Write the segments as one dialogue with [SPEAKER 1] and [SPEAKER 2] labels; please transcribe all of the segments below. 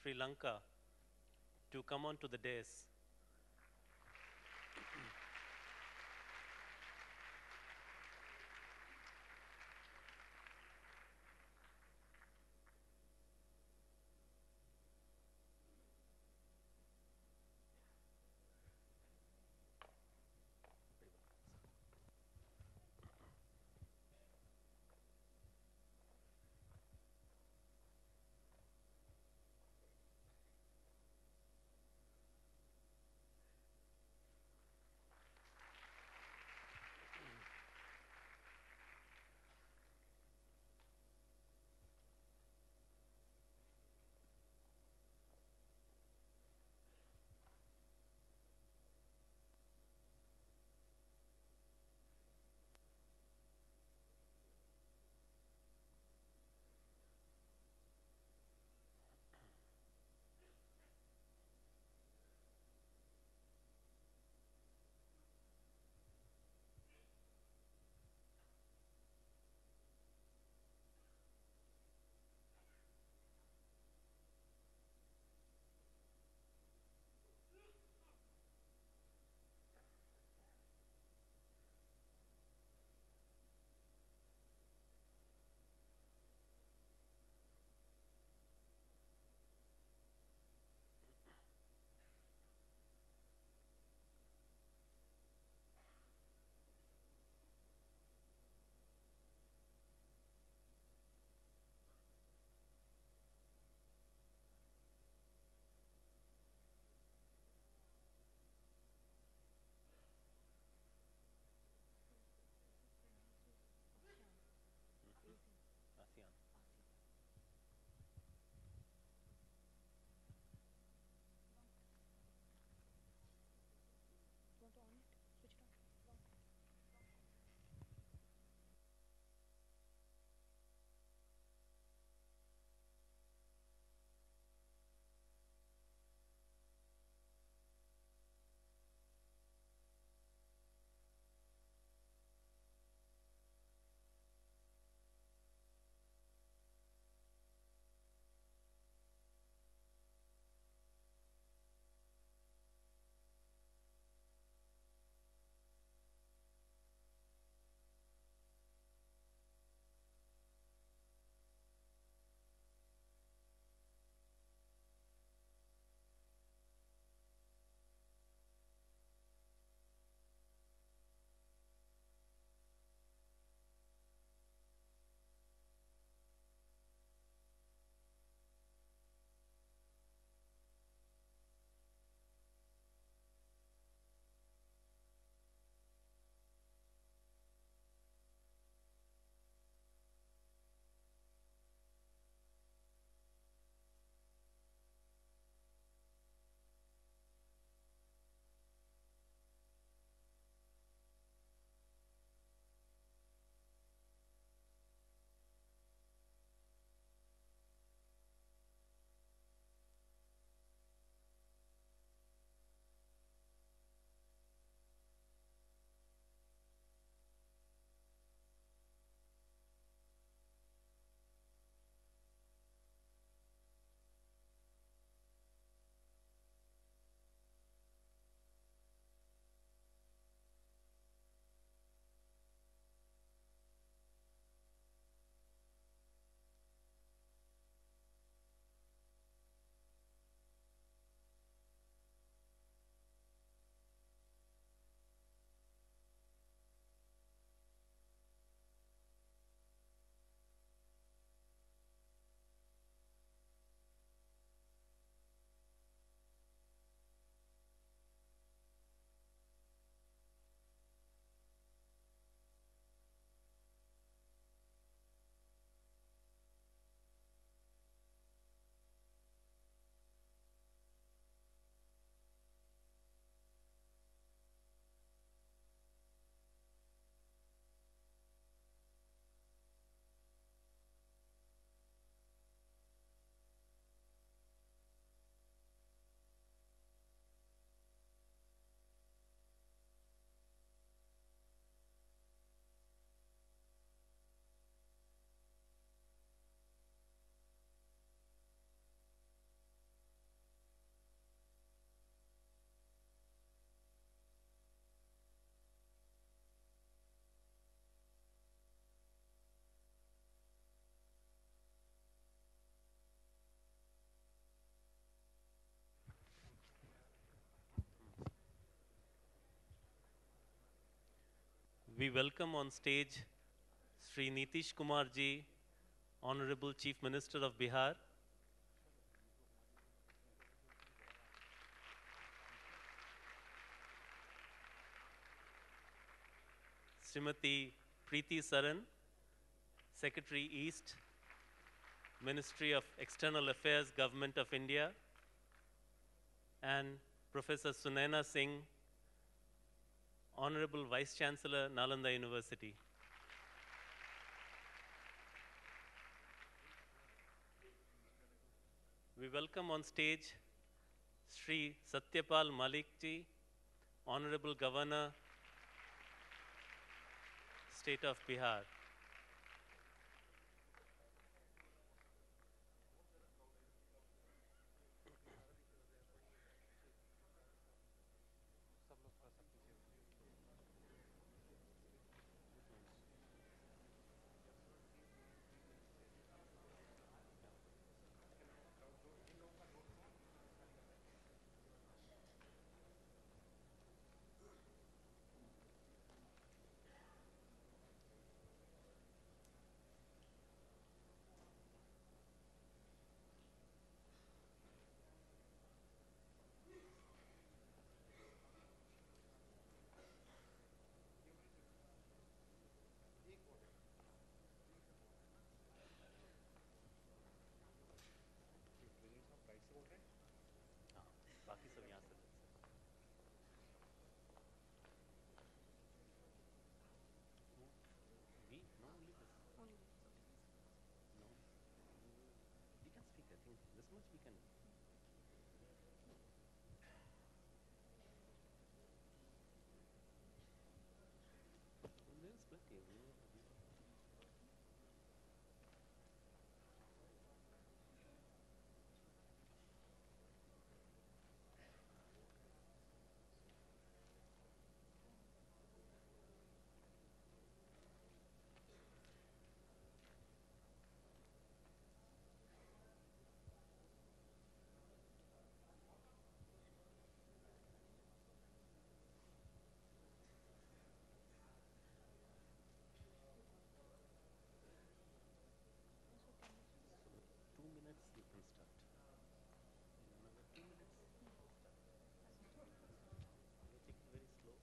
[SPEAKER 1] Sri Lanka to come on to the dais. We welcome on stage Sri Nitish Kumar ji, Honourable Chief Minister of Bihar. Srimati Preeti Saran, Secretary East, Ministry of External Affairs, Government of India, and Professor Sunaina Singh, Honorable Vice Chancellor, Nalanda University. We welcome on stage Sri Satyapal Malik ji, Honorable Governor, State of Bihar. बाकी सब यहाँ से we no only this no we can speak I think this much we can there's plenty you can start. In another 2 minutes. You take it very slow.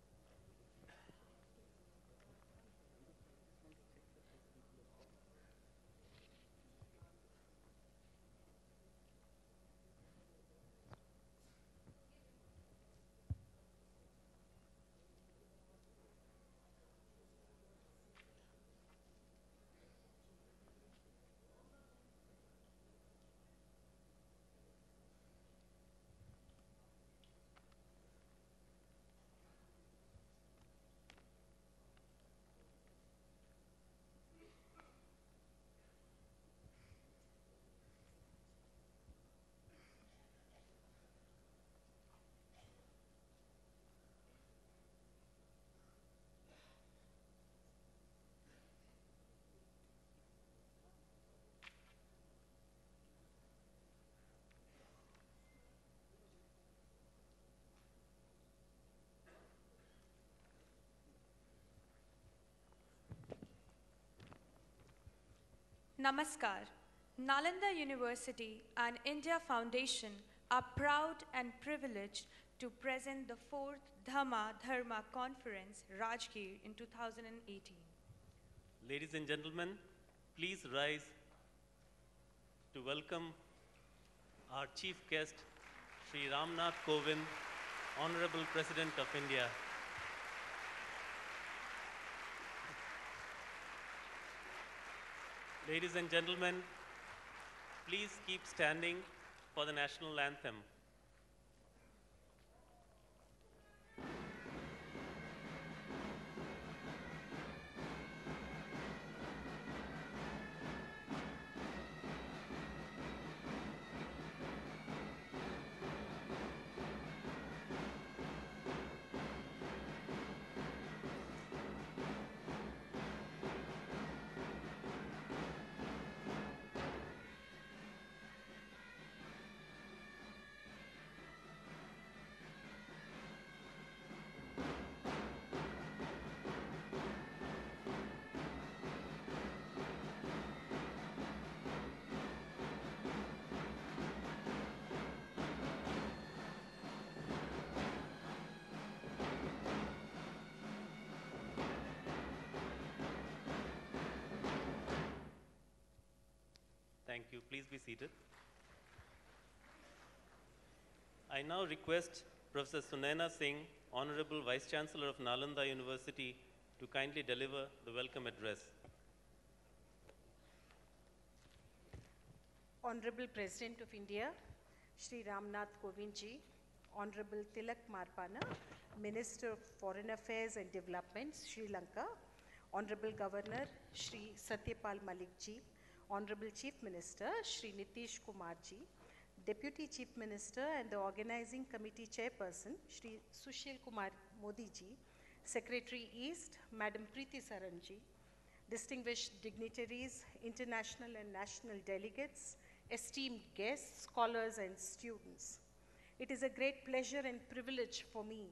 [SPEAKER 2] Namaskar. Nalanda University and India Foundation are proud and privileged to present the 4th Dharma-Dhamma Conference, Rajgir, in 2018.
[SPEAKER 1] Ladies and gentlemen, please rise to welcome our chief guest, Sri Ramnath Kovind, Honorable President of India. Ladies and gentlemen, please keep standing for the national anthem. you. Please be seated. I now request Professor Sunaina Singh, Honourable Vice Chancellor of Nalanda University, to kindly deliver the welcome address.
[SPEAKER 3] Honourable President of India, Shri Ramnath Kovind ji, Honourable Tilak Marpana, Minister of Foreign Affairs and Development, Sri Lanka, Honourable Governor, Shri Satyapal Malik ji, Honourable Chief Minister, Shri Nitish Kumar ji, Deputy Chief Minister and the Organizing Committee Chairperson, Shri Sushil Kumar Modi ji, Secretary East, Madam Preeti Saran ji, distinguished dignitaries, international and national delegates, esteemed guests, scholars and students. It is a great pleasure and privilege for me,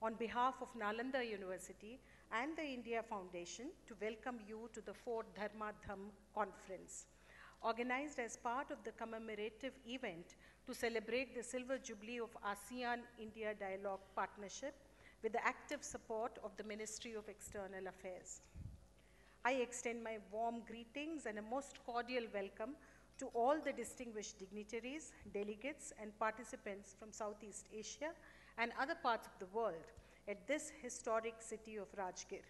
[SPEAKER 3] on behalf of Nalanda University and the India Foundation, to welcome you to the 4th Dharma-Dhamma conference, organized as part of the commemorative event to celebrate the Silver Jubilee of ASEAN-India Dialogue Partnership with the active support of the Ministry of External Affairs. I extend my warm greetings and a most cordial welcome to all the distinguished dignitaries, delegates, and participants from Southeast Asia and other parts of the world at this historic city of Rajgir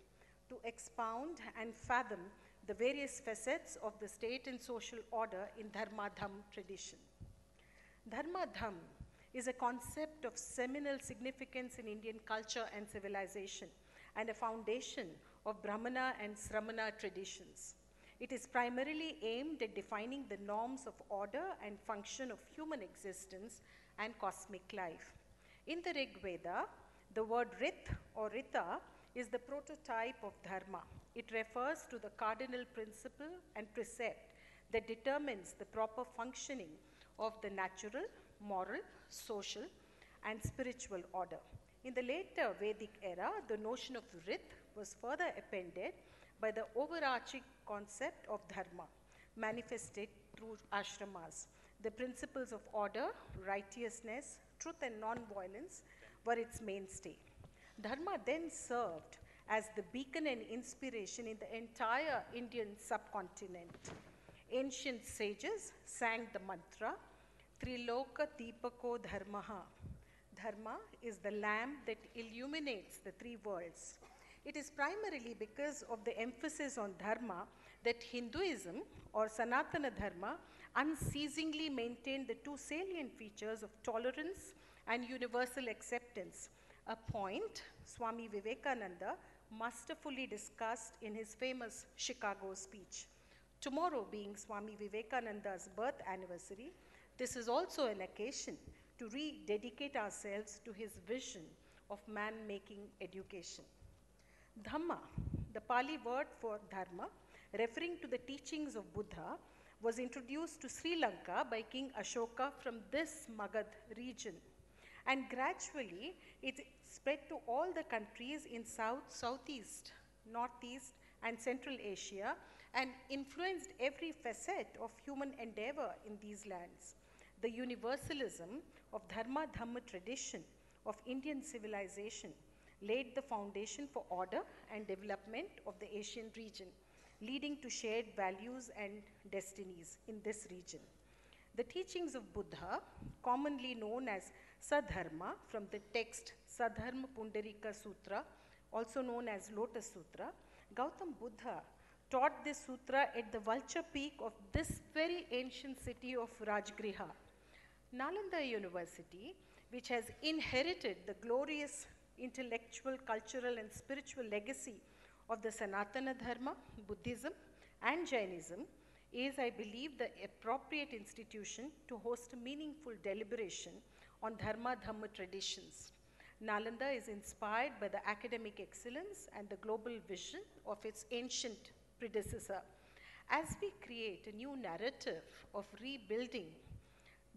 [SPEAKER 3] to expound and fathom the various facets of the state and social order in Dharma-Dhamma tradition. Dharma-Dhamma is a concept of seminal significance in Indian culture and civilization and a foundation of Brahmana and Sramana traditions. It is primarily aimed at defining the norms of order and function of human existence and cosmic life. In the Rig Veda, the word Rith or Rita is the prototype of Dharma. It refers to the cardinal principle and precept that determines the proper functioning of the natural, moral, social, and spiritual order. In the later Vedic era, the notion of Rith was further appended by the overarching concept of Dharma, manifested through ashramas. The principles of order, righteousness, truth, and non-violence were its mainstay. Dharma then served as the beacon and inspiration in the entire Indian subcontinent. Ancient sages sang the mantra, Triloka Deepako Dharmaha. Dharma is the lamp that illuminates the three worlds. It is primarily because of the emphasis on Dharma that Hinduism or Sanatana Dharma unceasingly maintained the two salient features of tolerance and universal acceptance, a point Swami Vivekananda masterfully discussed in his famous Chicago speech. Tomorrow being Swami Vivekananda's birth anniversary, this is also an occasion to rededicate ourselves to his vision of man-making education. Dhamma, the Pali word for Dharma, referring to the teachings of Buddha, was introduced to Sri Lanka by King Ashoka from this Magad region. And gradually, it spread to all the countries in South, Southeast, Northeast, and Central Asia, and influenced every facet of human endeavor in these lands. The universalism of Dharma-Dhamma tradition of Indian civilization laid the foundation for order and development of the Asian region, leading to shared values and destinies in this region. The teachings of Buddha, commonly known as Sadharma, from the text Sadharma Pundarika Sutra, also known as Lotus Sutra, Gautam Buddha taught this sutra at the vulture peak of this very ancient city of Rajgriha. Nalanda University, which has inherited the glorious intellectual, cultural, and spiritual legacy of the Sanatana Dharma, Buddhism, and Jainism, is, I believe, the appropriate institution to host a meaningful deliberation on Dharma-Dhamma traditions. Nalanda is inspired by the academic excellence and the global vision of its ancient predecessor. As we create a new narrative of rebuilding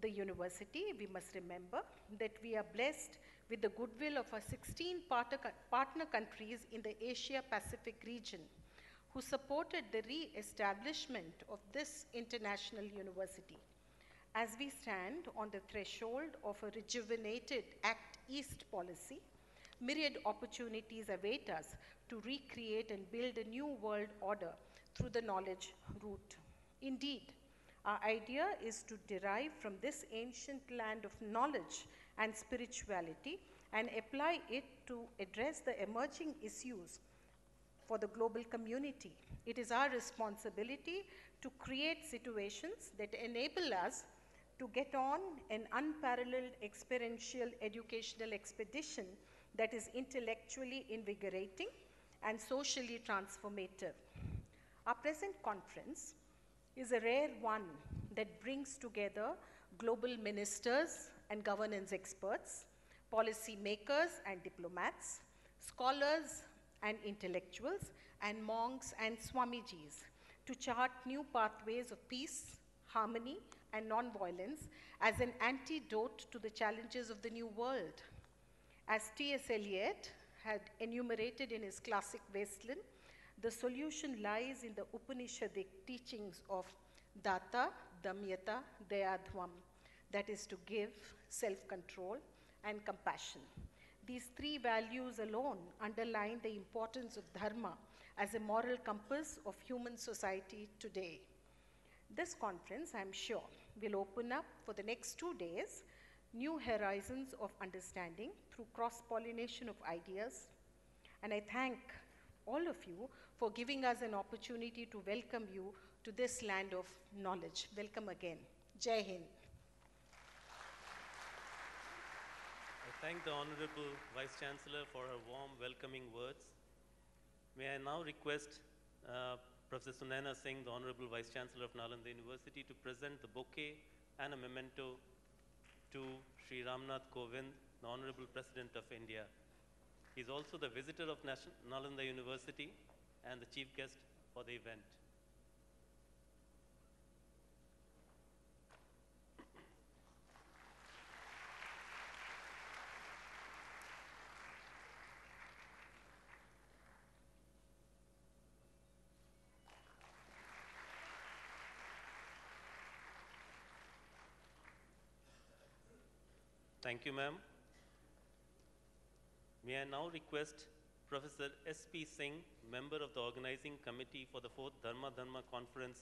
[SPEAKER 3] the university, we must remember that we are blessed with the goodwill of our 16 partner countries in the Asia-Pacific region, who supported the re-establishment of this international university. As we stand on the threshold of a rejuvenated Act East policy, myriad opportunities await us to recreate and build a new world order through the knowledge route. Indeed, Our idea is to derive from this ancient land of knowledge and spirituality and apply it to address the emerging issues for the global community. It is our responsibility to create situations that enable us to get on an unparalleled experiential educational expedition that is intellectually invigorating and socially transformative. Our present conference is a rare one that brings together global ministers and governance experts, policy makers and diplomats, scholars and intellectuals, and monks and Swamijis to chart new pathways of peace, harmony, and nonviolence as an antidote to the challenges of the new world. As T.S. Eliot had enumerated in his classic Wasteland, the solution lies in the Upanishadic teachings of Data, Damyata, Dayadhvam, that is to give, self-control, and compassion. These three values alone underline the importance of Dharma as a moral compass of human society today. This conference, I'm sure, will open up for the next 2 days new horizons of understanding through cross-pollination of ideas. And I thank all of you for giving us an opportunity to welcome you to this land of knowledge. Welcome again. Jai Hind.
[SPEAKER 1] I thank the Honourable Vice-Chancellor for her warm, welcoming words. May I now request Professor Sunaina Singh, the Honourable Vice-Chancellor of Nalanda University, to present the bouquet and a memento to Sri Ramnath Kovind, the Honourable President of India. He is also the visitor of Nalanda University and the chief guest for the event. Thank you, ma'am. May I now request Professor S.P. Singh, member of the organizing committee for the 4th Dharma-Dhamma conference,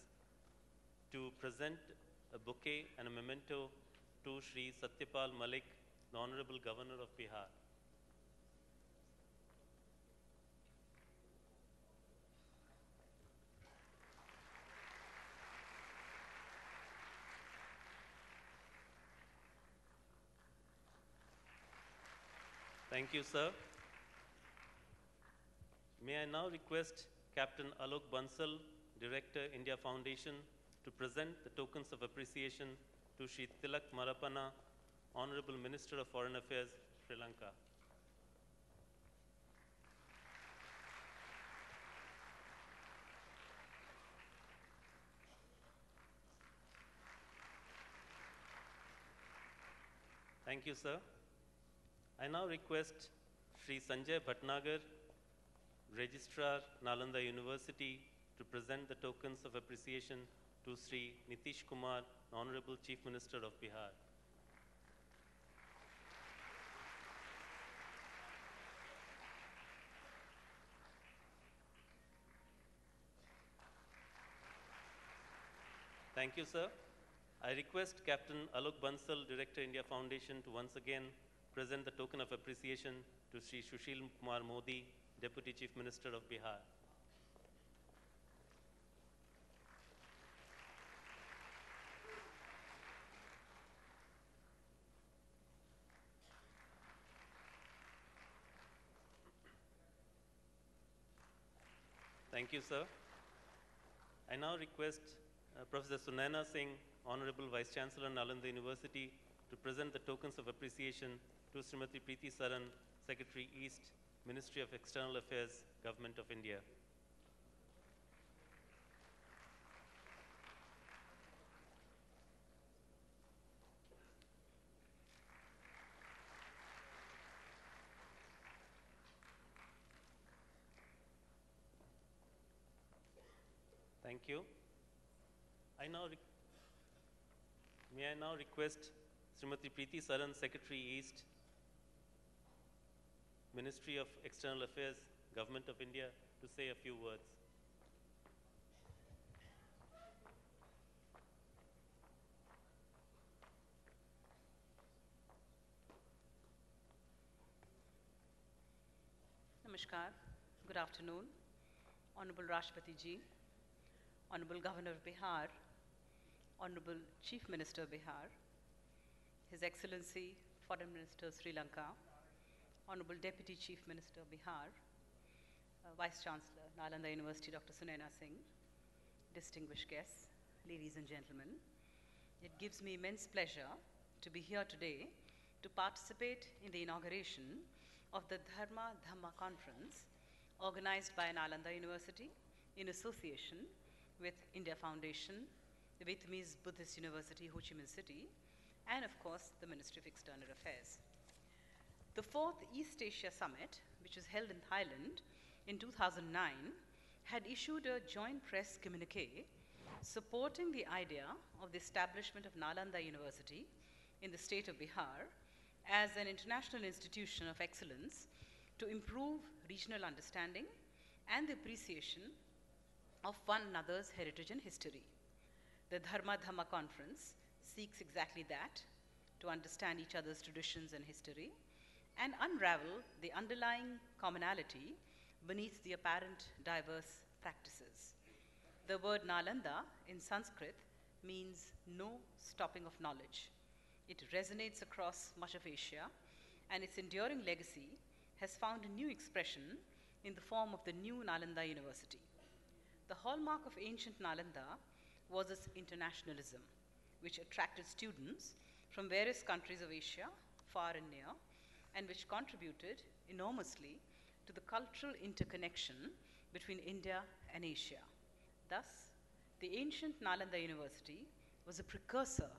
[SPEAKER 1] to present a bouquet and a memento to Sri Satyapal Malik, the Honourable Governor of Bihar. Thank you, sir. May I now request Captain Alok Bansal, Director, India Foundation, to present the tokens of appreciation to Sri Tilak Marapana, Honourable Minister of Foreign Affairs, Sri Lanka. Thank you, sir. I now request Sri Sanjay Bhatnagar, Registrar, Nalanda University, to present the tokens of appreciation to Sri Nitish Kumar, Honorable Chief Minister of Bihar. Thank you, sir. I request Captain Alok Bansal, Director, India Foundation, to once again present the token of appreciation to Sri Sushil Kumar Modi, Deputy Chief Minister of Bihar. Thank you, sir. I now request Professor Sunaina Singh, Honorable Vice-Chancellor, Nalanda University, to present the tokens of appreciation to Srimati Preeti Saran, Secretary East, Ministry of External Affairs, Government of India. Thank you. May I now request Srimati Preeti Saran, Secretary East, Ministry of External Affairs, Government of India, to say a few words.
[SPEAKER 4] Namaskar, good afternoon, Honourable Rashtrapati Ji, Honourable Governor of Bihar, Honourable Chief Minister of Bihar, His Excellency Foreign Minister of Sri Lanka, Honourable Deputy Chief Minister of Bihar, Vice Chancellor, Nalanda University, Dr. Sunaina Singh, distinguished guests, ladies and gentlemen. It gives me immense pleasure to be here today to participate in the inauguration of the Dharma-Dhamma conference organized by Nalanda University in association with India Foundation, the Vietnamese Buddhist University, Ho Chi Minh City, and of course, the Ministry of External Affairs. The fourth East Asia Summit, which was held in Thailand in 2009, had issued a joint press communique supporting the idea of the establishment of Nalanda University in the state of Bihar as an international institution of excellence to improve regional understanding and the appreciation of one another's heritage and history. The Dharma-Dhamma conference seeks exactly that, to understand each other's traditions and history, and unravel the underlying commonality beneath the apparent diverse practices. The word Nalanda in Sanskrit means no stopping of knowledge. It resonates across much of Asia, and its enduring legacy has found a new expression in the form of the new Nalanda University. The hallmark of ancient Nalanda was its internationalism, which attracted students from various countries of Asia, far and near, and which contributed enormously to the cultural interconnection between India and Asia. Thus, the ancient Nalanda University was a precursor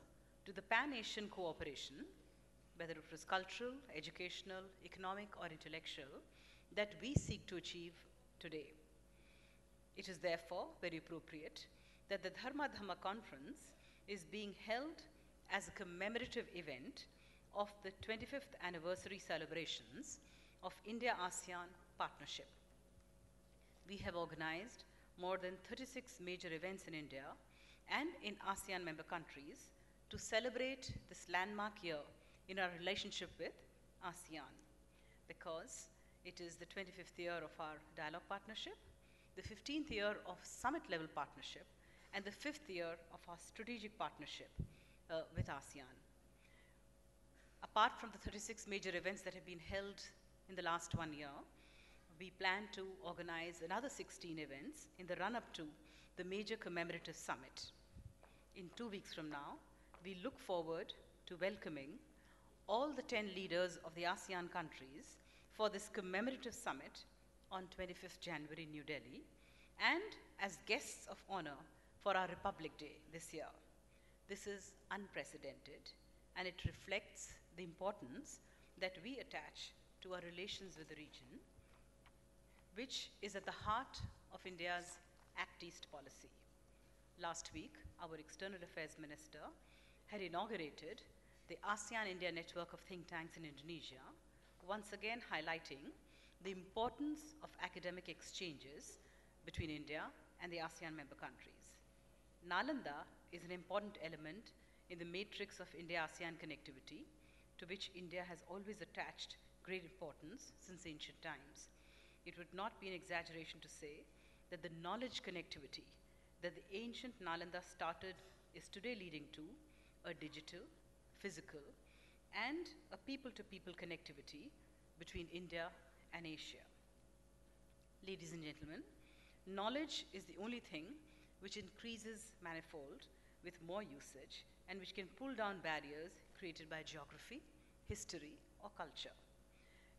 [SPEAKER 4] to the pan-Asian cooperation, whether it was cultural, educational, economic, or intellectual, that we seek to achieve today. It is therefore very appropriate that the Dharma-Dhamma conference is being held as a commemorative event of the 25th anniversary celebrations of India-ASEAN partnership. We have organized more than 36 major events in India and in ASEAN member countries to celebrate this landmark year in our relationship with ASEAN, because it is the 25th year of our dialogue partnership, the 15th year of summit-level partnership, and the 5th year of our strategic partnership with ASEAN. Apart from the 36 major events that have been held in the last 1 year, we plan to organize another 16 events in the run-up to the major commemorative summit. In 2 weeks from now, we look forward to welcoming all the 10 leaders of the ASEAN countries for this commemorative summit on 25th January in New Delhi, and as guests of honor for our Republic Day this year. This is unprecedented, and it reflects the importance that we attach to our relations with the region, which is at the heart of India's Act East policy. Last week, our External Affairs Minister had inaugurated the ASEAN-India network of think tanks in Indonesia, once again highlighting the importance of academic exchanges between India and the ASEAN member countries. Nalanda is an important element in the matrix of India-ASEAN connectivity, to which India has always attached great importance since ancient times. It would not be an exaggeration to say that the knowledge connectivity that the ancient Nalanda started is today leading to a digital, physical, and a people-to-people connectivity between India and Asia. Ladies and gentlemen, knowledge is the only thing which increases manifold with more usage and which can pull down barriers created by geography, history, or culture.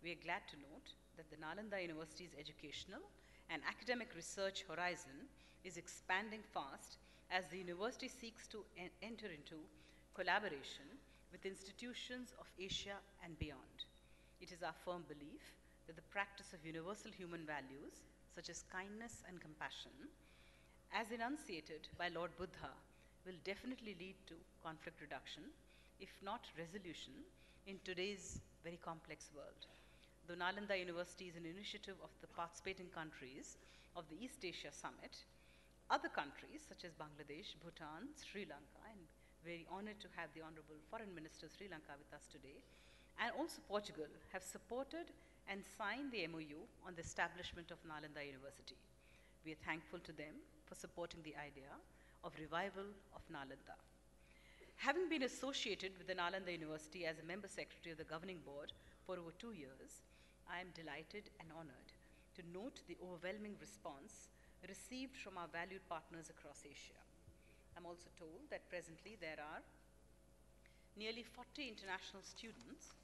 [SPEAKER 4] We are glad to note that the Nalanda University's educational and academic research horizon is expanding fast as the university seeks to enter into collaboration with institutions of Asia and beyond. It is our firm belief that the practice of universal human values, such as kindness and compassion, as enunciated by Lord Buddha, will definitely lead to conflict reduction, if not resolution, in today's very complex world. Though Nalanda University is an initiative of the participating countries of the East Asia Summit, other countries such as Bangladesh, Bhutan, Sri Lanka, and very honored to have the Honourable Foreign Minister of Sri Lanka with us today, and also Portugal have supported and signed the MOU on the establishment of Nalanda University. We are thankful to them for supporting the idea of revival of Nalanda. Having been associated with the Nalanda University as a member secretary of the governing board for over 2 years, I am delighted and honored to note the overwhelming response received from our valued partners across Asia. I'm also told that presently there are nearly 40 international students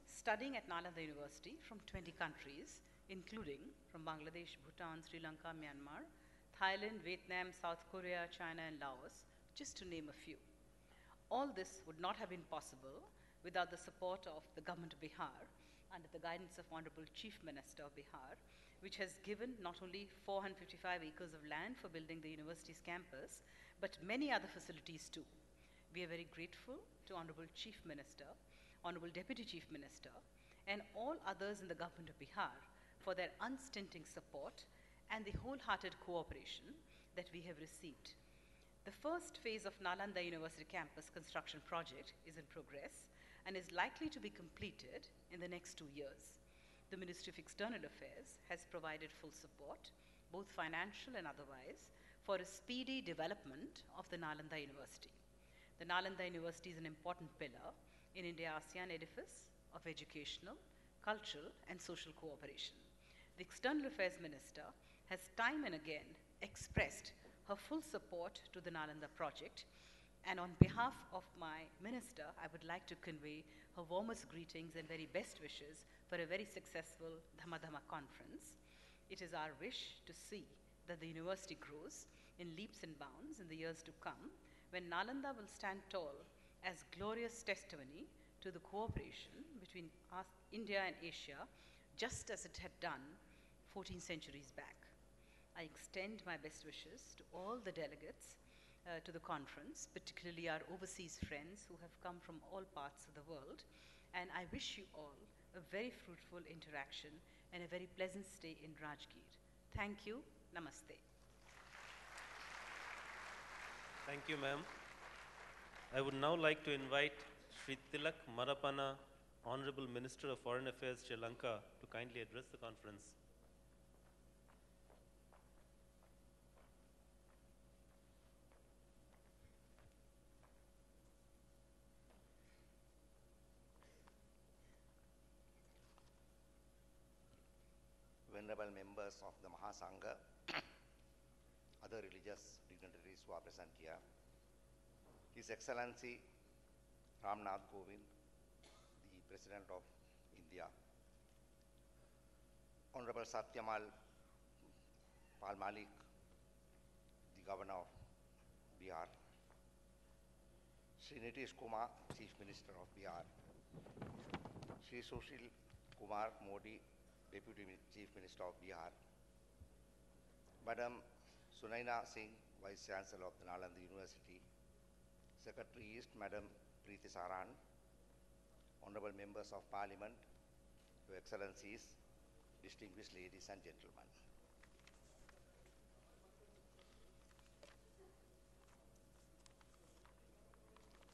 [SPEAKER 4] studying at Nalanda University from 20 countries, including from Bangladesh, Bhutan, Sri Lanka, Myanmar, Thailand, Vietnam, South Korea, China, and Laos, just to name a few. All this would not have been possible without the support of the government of Bihar under the guidance of Honourable Chief Minister of Bihar, which has given not only 455 acres of land for building the university's campus, but many other facilities too. We are very grateful to Honourable Chief Minister, Honourable Deputy Chief Minister, and all others in the government of Bihar for their unstinting support and the wholehearted cooperation that we have received. The first phase of Nalanda University campus construction project is in progress and is likely to be completed in the next 2 years. The Ministry of External Affairs has provided full support, both financial and otherwise, for a speedy development of the Nalanda University. The Nalanda University is an important pillar in India-ASEAN edifice of educational, cultural, and social cooperation. The External Affairs Minister has time and again expressed her full support to the Nalanda project, and on behalf of my minister, I would like to convey her warmest greetings and very best wishes for a very successful Dharma-Dhamma conference. It is our wish to see that the university grows in leaps and bounds in the years to come, when Nalanda will stand tall as glorious testimony to the cooperation between India and Asia, just as it had done 14 centuries back. I extend my best wishes to all the delegates to the conference, particularly our overseas friends who have come from all parts of the world, and I wish you all a very fruitful interaction and a very pleasant stay in Rajgir. Thank you. Namaste.
[SPEAKER 1] Thank you, ma'am. I would now like to invite Sri Tilak Marapana, Honourable Minister of Foreign Affairs, Sri Lanka, to kindly address the conference.
[SPEAKER 5] Venerable members of the Mahasangha, other religious dignitaries who are present here, His Excellency Ramnath Kovind, the President of India, Honorable Satyamal Pal Malik, the Governor of Bihar, Sri Nitish Kumar, Chief Minister of Bihar, Sri Sushil Kumar Modi, Deputy Chief Minister of Bihar, Madam Sunaina Singh, Vice Chancellor of the Nalanda University, Secretary East, Madam Preeti Saran, Honorable Members of Parliament, Your Excellencies, distinguished ladies and gentlemen.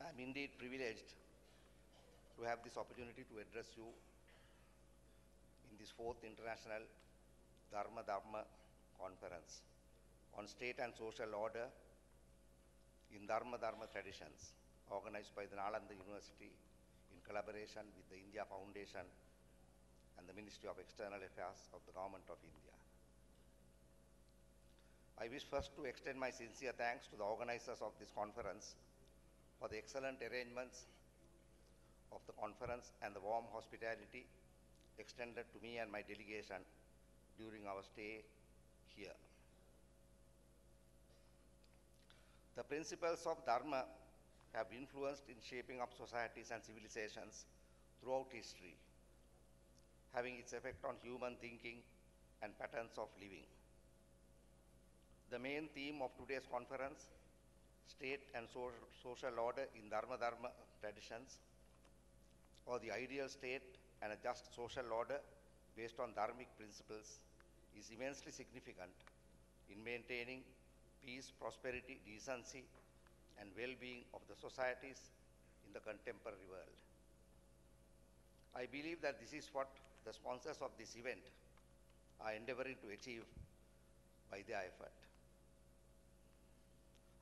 [SPEAKER 5] I am indeed privileged to have this opportunity to address you in this 4th International Dharma-Dhamma Conference on State and Social Order in Dharma-Dhamma Traditions, organized by the Nalanda University in collaboration with the India Foundation and the Ministry of External Affairs of the Government of India. I wish first to extend my sincere thanks to the organizers of this conference for the excellent arrangements of the conference and the warm hospitality extended to me and my delegation during our stay here. The principles of Dharma have influenced in shaping up societies and civilizations throughout history, having its effect on human thinking and patterns of living. The main theme of today's conference, State and Social Order in Dharma-Dhamma Traditions, or the ideal state and a just social order based on dharmic principles, is immensely significant in maintaining peace, prosperity, decency, and well-being of the societies in the contemporary world. I believe that this is what the sponsors of this event are endeavoring to achieve by their effort.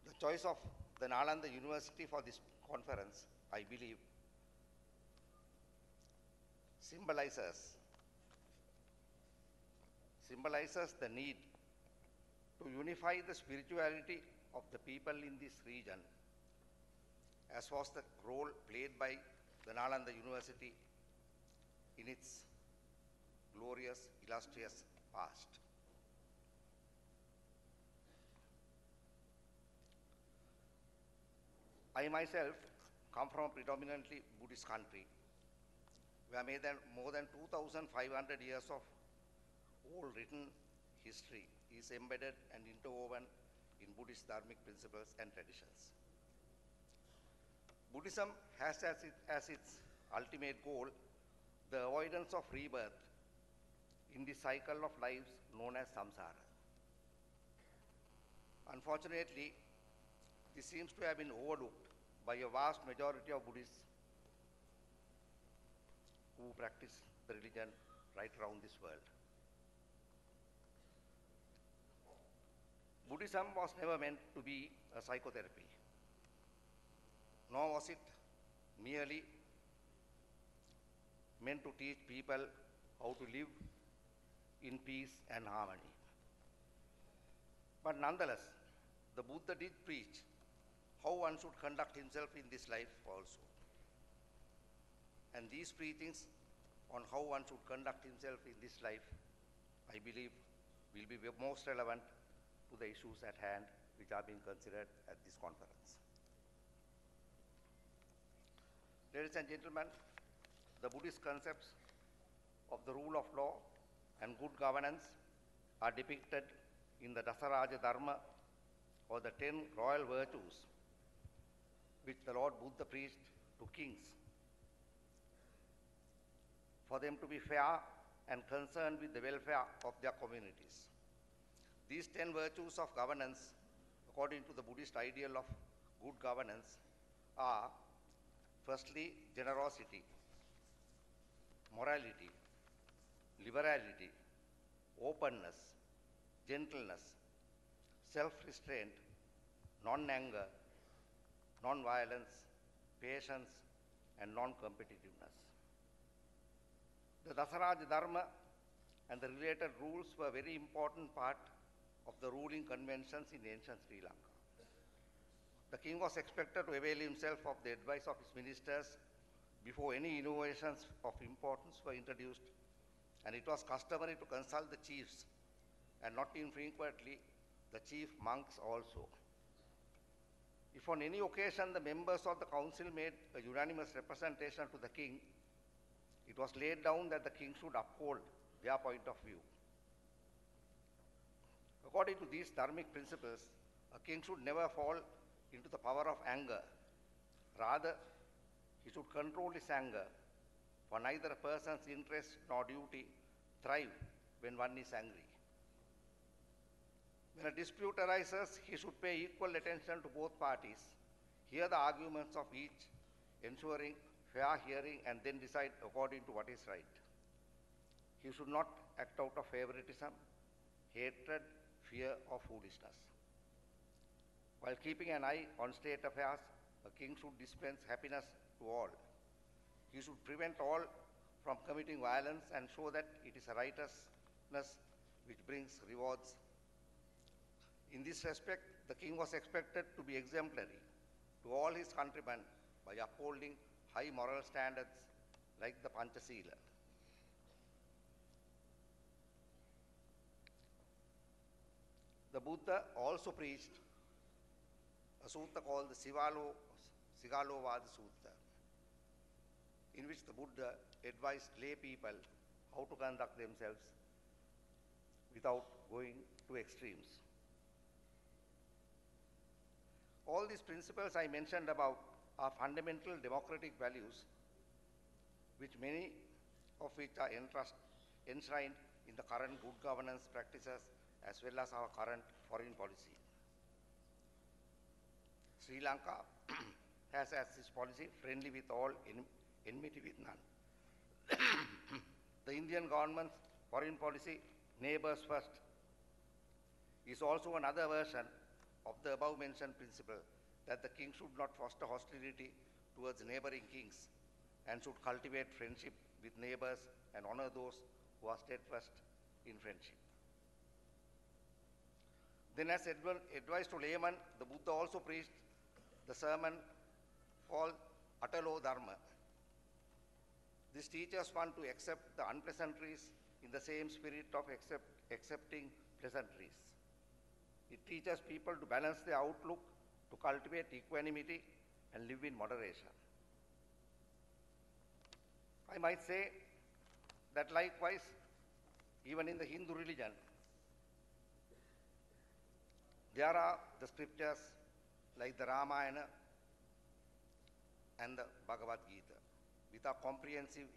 [SPEAKER 5] The choice of the Nalanda University for this conference, I believe, symbolizes the need to unify the spirituality of the people in this region, as was the role played by the Nalanda University in its glorious, illustrious past. I myself come from a predominantly Buddhist country, where more than 2,500 years of old written history is embedded and interwoven in Buddhist dharmic principles and traditions. Buddhism has as its ultimate goal the avoidance of rebirth in the cycle of lives known as samsara. Unfortunately, this seems to have been overlooked by a vast majority of Buddhists who practice the religion right around this world. Buddhism was never meant to be a psychotherapy, nor was it merely meant to teach people how to live in peace and harmony. But nonetheless, the Buddha did preach how one should conduct himself in this life also. And these preachings on how one should conduct himself in this life, I believe, will be most relevant to the issues at hand which are being considered at this conference. Ladies and gentlemen, the Buddhist concepts of the rule of law and good governance are depicted in the Dharma-Dhamma, or the 10 royal virtues which the Lord Buddha preached to kings, for them to be fair and concerned with the welfare of their communities. These 10 virtues of governance, according to the Buddhist ideal of good governance, are firstly generosity, morality, liberality, openness, gentleness, self-restraint, non-anger, non-violence, patience, and non-competitiveness. The Dharma and the related rules were a very important part of the ruling conventions in ancient Sri Lanka. The king was expected to avail himself of the advice of his ministers before any innovations of importance were introduced, and it was customary to consult the chiefs, and not infrequently the chief monks also. If on any occasion the members of the council made a unanimous representation to the king, it was laid down that the king should uphold their point of view. According to these dharmic principles, a king should never fall into the power of anger. Rather, he should control his anger, for neither a person's interest nor duty thrive when one is angry. When a dispute arises, he should pay equal attention to both parties, hear the arguments of each, ensuring fair hearing, and then decide according to what is right. He should not act out of favoritism, hatred, fear, or foolishness. While keeping an eye on state affairs, a king should dispense happiness to all. He should prevent all from committing violence and show that it is a righteousness which brings rewards. In this respect, the king was expected to be exemplary to all his countrymen by upholding high moral standards like the Panchasila. The Buddha also preached a sutta called the Sigalovada Sutta, in which the Buddha advised lay people how to conduct themselves without going to extremes. All these principles I mentioned above are fundamental democratic values, many of which are enshrined in the current good governance practices as well as our current foreign policy. Sri Lanka has as its policy friendly with all, enmity with none. Indian government's foreign policy, neighbors first, is also another version of the above mentioned principle that the king should not foster hostility towards neighboring kings and should cultivate friendship with neighbors and honor those who are steadfast in friendship. Then, as advice to laymen, the Buddha also preached the sermon called Untitled Dharma. This teaches one to accept the unpleasantries in the same spirit of accepting pleasantries. It teaches people to balance their outlook, to cultivate equanimity, and live in moderation. I might say that likewise, even in the Hindu religion, there are the scriptures like the Ramayana and the Bhagavad Gita, which are comprehensive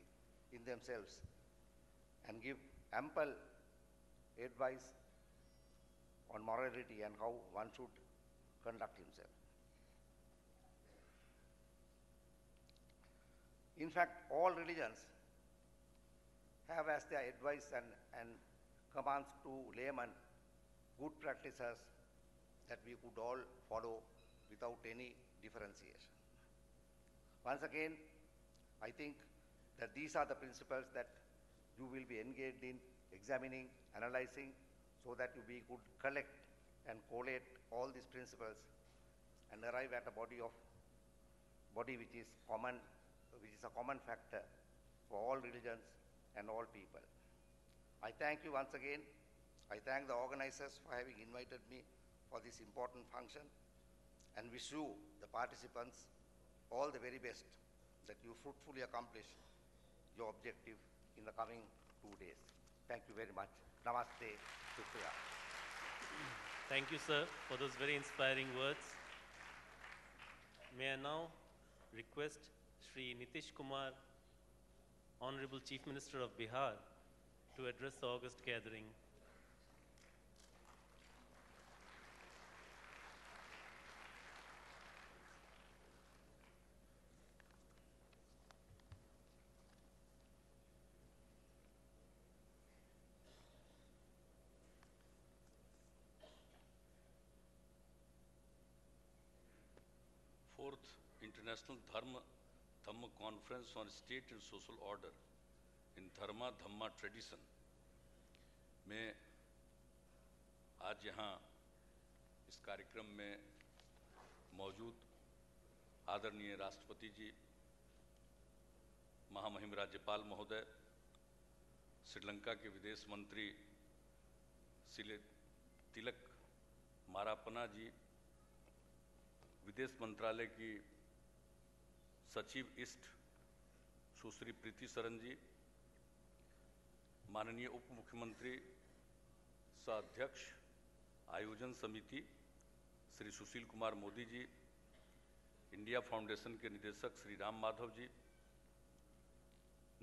[SPEAKER 5] in themselves and give ample advice on morality and how one should conduct himself. In fact, all religions have as their advice and commands to laymen good practices that we could all follow without any differentiation. Once again, I think that these are the principles that you will be engaged in examining, analyzing, so that you could collect and collate all these principles and arrive at a body which is common, which is a common factor for all religions and all people. I thank you once again. I thank the organizers for having invited me for this important function and wish you, the participants, all the very best, that you fruitfully accomplish your objective in the coming 2 days. Thank you very much. Namaste. Shukriya.
[SPEAKER 1] Thank you, sir, for those very inspiring words. May I now request Shri Nitish Kumar, Honourable Chief Minister of Bihar, to address the August gathering.
[SPEAKER 6] Fourth International Dharma-Dhamma Conference on State and Social Order in Dharma-Dhamma Tradition में आज यहाँ इस कार्यक्रम में मौजूद आदरणीय राष्ट्रपति जी, महामहिम राज्यपाल महोदय, श्रीलंका के विदेश मंत्री श्री तिलक मारापना जी, विदेश मंत्रालय की सचिव ईस्ट सुश्री प्रीति सरन जी, माननीय उप मुख्यमंत्री सह अध्यक्ष आयोजन समिति श्री सुशील कुमार मोदी जी, इंडिया फाउंडेशन के निदेशक श्री राम माधव जी,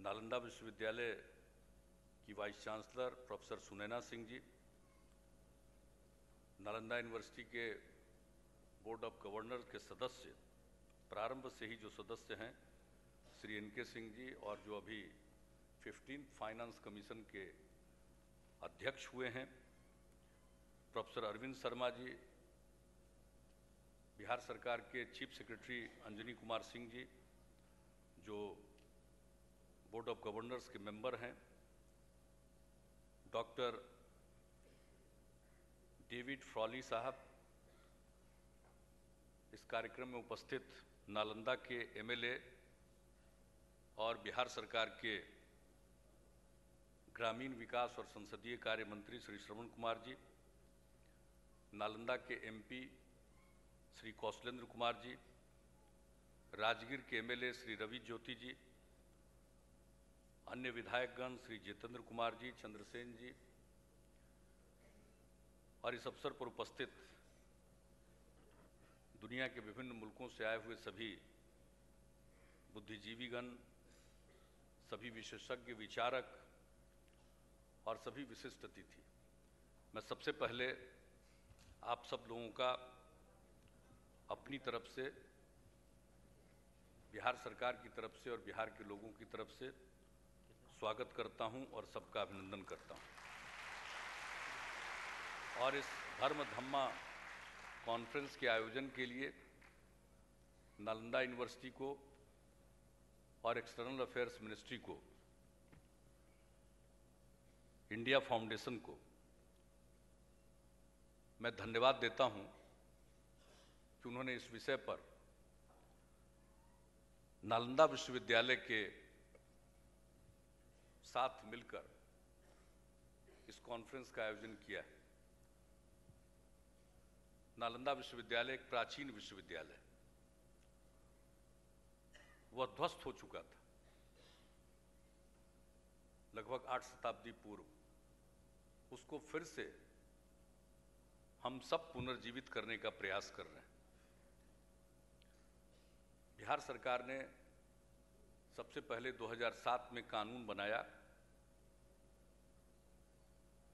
[SPEAKER 6] नालंदा विश्वविद्यालय की vice chancellor professor Sunaina Singh ji, Nalanda University के बोर्ड ऑफ गवर्नर के सदस्य, प्रारंभ से ही जो सदस्य हैं श्री एन.के. सिंह जी, और जो अभी 15th फाइनेंस कमीशन के अध्यक्ष हुए हैं, प्रोफेसर अरविंद शर्मा जी, बिहार सरकार के चीफ सेक्रेटरी अंजनी कुमार सिंह जी, जो बोर्ड ऑफ गवर्नर्स के मेंबर हैं, डॉक्टर डेविड फ्रॉली साहब, इस कार्यक्रम में उपस्थित नालंदा के एमएलए और बिहार सरकार के ग्रामीण विकास और संसदीय कार्य मंत्री श्री श्रवण कुमार जी, नालंदा के एमपी श्री कौशलेंद्र कुमार जी, राजगीर के एमएलए श्री रवि ज्योति जी, अन्य विधायकगण श्री जितेंद्र कुमार जी, चंद्रसेन जी, और इस अवसर पर उपस्थित दुनिया के विभिन्न मुल्कों से आए हुए सभी बुद्धिजीवीगण, सभी विशेषज्ञ विचारक और सभी विशिष्ट अतिथि, मैं सबसे पहले आप सब लोगों का अपनी तरफ से, बिहार सरकार की तरफ से और बिहार के लोगों की तरफ से स्वागत करता हूं और सबका अभिनंदन करता हूं। और इस धर्म धम्मा कॉन्फ्रेंस के आयोजन के लिए नालंदा यूनिवर्सिटी को और एक्सटर्नल अफेयर्स मिनिस्ट्री को, इंडिया फाउंडेशन को मैं धन्यवाद देता हूं कि उन्होंने इस विषय पर नालंदा विश्वविद्यालय के साथ मिलकर इस कॉन्फ्रेंस का आयोजन किया है। नालंदा विश्वविद्यालय एक प्राचीन विश्वविद्यालय है, वह ध्वस्त हो चुका था लगभग 8 शताब्दी पूर्व। उसको फिर से हम सब पुनर्जीवित करने का प्रयास कर रहे हैं। बिहार सरकार ने सबसे पहले 2007 में कानून बनाया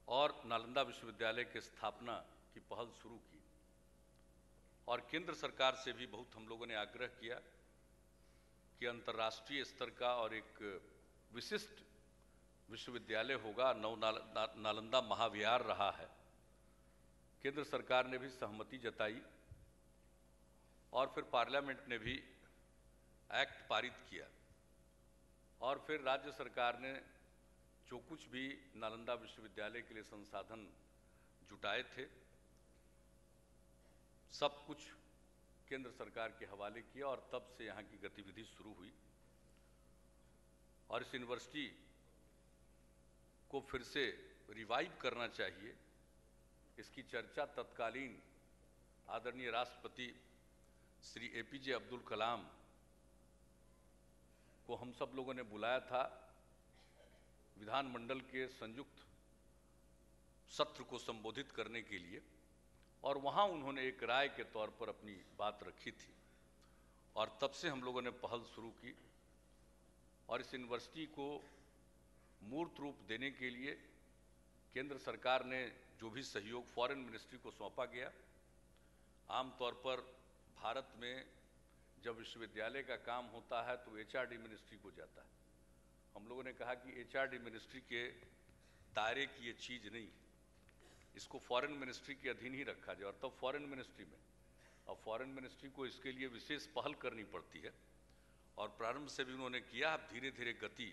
[SPEAKER 6] और नालंदा विश्वविद्यालय की स्थापना की पहल शुरू की, और केंद्र सरकार से भी बहुत हम लोगों ने आग्रह किया कि अंतर्राष्ट्रीय स्तर का और एक विशिष्ट विश्वविद्यालय होगा। नालंदा महाविहार रहा है। केंद्र सरकार ने भी सहमति जताई और फिर पार्लियामेंट ने भी एक्ट पारित किया, और फिर राज्य सरकार ने जो कुछ भी नालंदा विश्वविद्यालय के लिए संसाधन जुटाए थे सब कुछ केंद्र सरकार के हवाले किया, और तब से यहाँ की गतिविधि शुरू हुई। और इस यूनिवर्सिटी को फिर से रिवाइव करना चाहिए। इसकी चर्चा तत्कालीन आदरणीय राष्ट्रपति श्री APJ अब्दुल कलाम को हम सब लोगों ने बुलाया था विधानमंडल के संयुक्त सत्र को संबोधित करने के लिए, और वहाँ उन्होंने एक राय के तौर पर अपनी बात रखी थी, और तब से हम लोगों ने पहल शुरू की। और इस यूनिवर्सिटी को मूर्त रूप देने के लिए केंद्र सरकार ने जो भी सहयोग फॉरेन मिनिस्ट्री को सौंपा गया। आमतौर पर भारत में जब विश्वविद्यालय का काम होता है तो HRD मिनिस्ट्री को जाता है। हम लोगों ने कहा कि HRD मिनिस्ट्री के दायरे की ये चीज़ नहीं, इसको फॉरेन मिनिस्ट्री के अधीन ही रखा जाए। और तब फॉरेन मिनिस्ट्री में, अब फॉरेन मिनिस्ट्री को इसके लिए विशेष पहल करनी पड़ती है, और प्रारंभ से भी उन्होंने किया। अब धीरे धीरे गति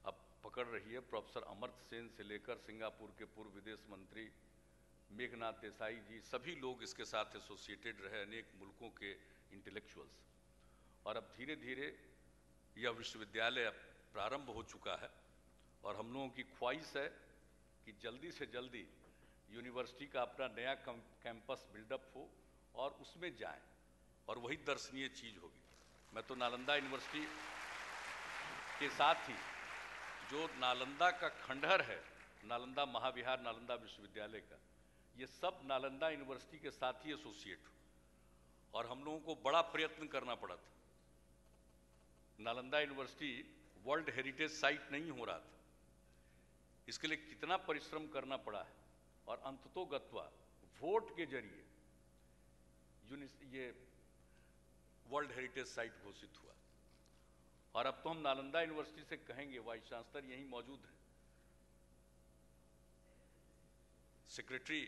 [SPEAKER 6] अब पकड़ रही है। प्रोफेसर अमर्त्य सेन से लेकर सिंगापुर के पूर्व विदेश मंत्री मेघनाथ देसाई जी, सभी लोग इसके साथ एसोसिएटेड रहे, अनेक मुल्कों के इंटेलेक्चुअल्स। और अब धीरे धीरे यह विश्वविद्यालय अब प्रारंभ हो चुका है, और हम लोगों की ख्वाहिश है कि जल्दी से जल्दी यूनिवर्सिटी का अपना नया कैंपस बिल्डअप हो और उसमें जाएं, और वही दर्शनीय चीज़ होगी। मैं तो नालंदा यूनिवर्सिटी के साथ ही जो नालंदा का खंडहर है, नालंदा महाविहार, नालंदा विश्वविद्यालय का, ये सब नालंदा यूनिवर्सिटी के साथ ही एसोसिएट हो, और हम लोगों को बड़ा प्रयत्न करना पड़ा था। Nalanda university world heritage site नहीं हो रहा था, इसके लिए कितना परिश्रम करना पड़ा है, और अंततोगत्वा वोट के जरिए ये वर्ल्ड हेरिटेज साइट घोषित हुआ। और अब तो हम नालंदा यूनिवर्सिटी से कहेंगे, वाइस चांसलर यहीं मौजूद है, सेक्रेटरी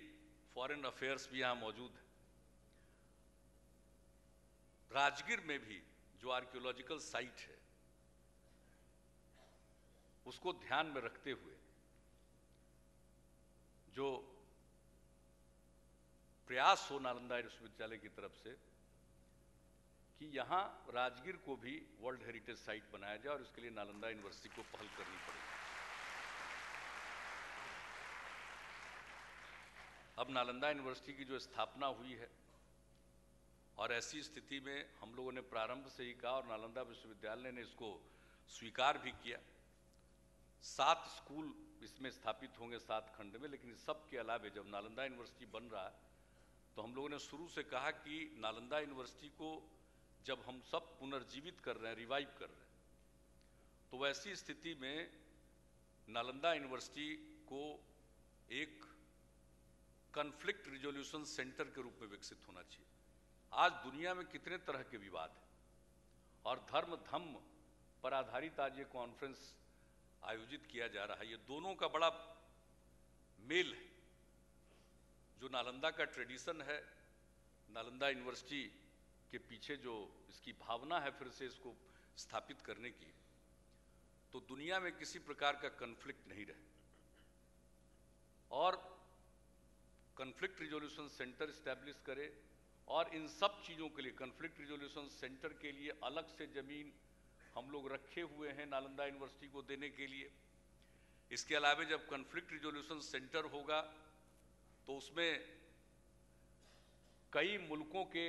[SPEAKER 6] फॉरेन अफेयर्स भी यहाँ मौजूद है। राजगीर में भी जो आर्कियोलॉजिकल साइट है उसको ध्यान में रखते हुए जो प्रयास हो नालंदा विश्वविद्यालय की तरफ से कि यहाँ राजगीर को भी वर्ल्ड हेरिटेज साइट बनाया जाए, और इसके लिए नालंदा यूनिवर्सिटी को पहल करनी पड़ेगी। अब नालंदा यूनिवर्सिटी की जो स्थापना हुई है, और ऐसी स्थिति में हम लोगों ने प्रारंभ से ही कहा, और नालंदा विश्वविद्यालय ने इसको स्वीकार भी किया, 7 स्कूल इसमें स्थापित होंगे 7 खंड में। लेकिन इस सब के अलावे जब नालंदा यूनिवर्सिटी बन रहा है तो हम लोगों ने शुरू से कहा कि नालंदा यूनिवर्सिटी को जब हम सब पुनर्जीवित कर रहे हैं, रिवाइव कर रहे हैं, तो वैसी स्थिति में नालंदा यूनिवर्सिटी को एक कॉन्फ्लिक्ट रिजोल्यूशन सेंटर के रूप में विकसित होना चाहिए। आज दुनिया में कितने तरह के विवाद हैं, और धर्म धम्म पर आधारित आज ये कॉन्फ्रेंस आयोजित किया जा रहा है, ये दोनों का बड़ा मेल है। जो नालंदा का ट्रेडिशन है, नालंदा यूनिवर्सिटी के पीछे जो इसकी भावना है फिर से इसको स्थापित करने की, तो दुनिया में किसी प्रकार का कन्फ्लिक्ट नहीं रहे और कन्फ्लिक्ट रिजोल्यूशन सेंटर इस्टेब्लिश करे, और इन सब चीज़ों के लिए कन्फ्लिक्ट रिजोल्यूशन सेंटर के लिए अलग से ज़मीन हम लोग रखे हुए हैं नालंदा यूनिवर्सिटी को देने के लिए। इसके अलावा जब कन्फ्लिक्ट रिजोल्यूशन सेंटर होगा तो उसमें कई मुल्कों के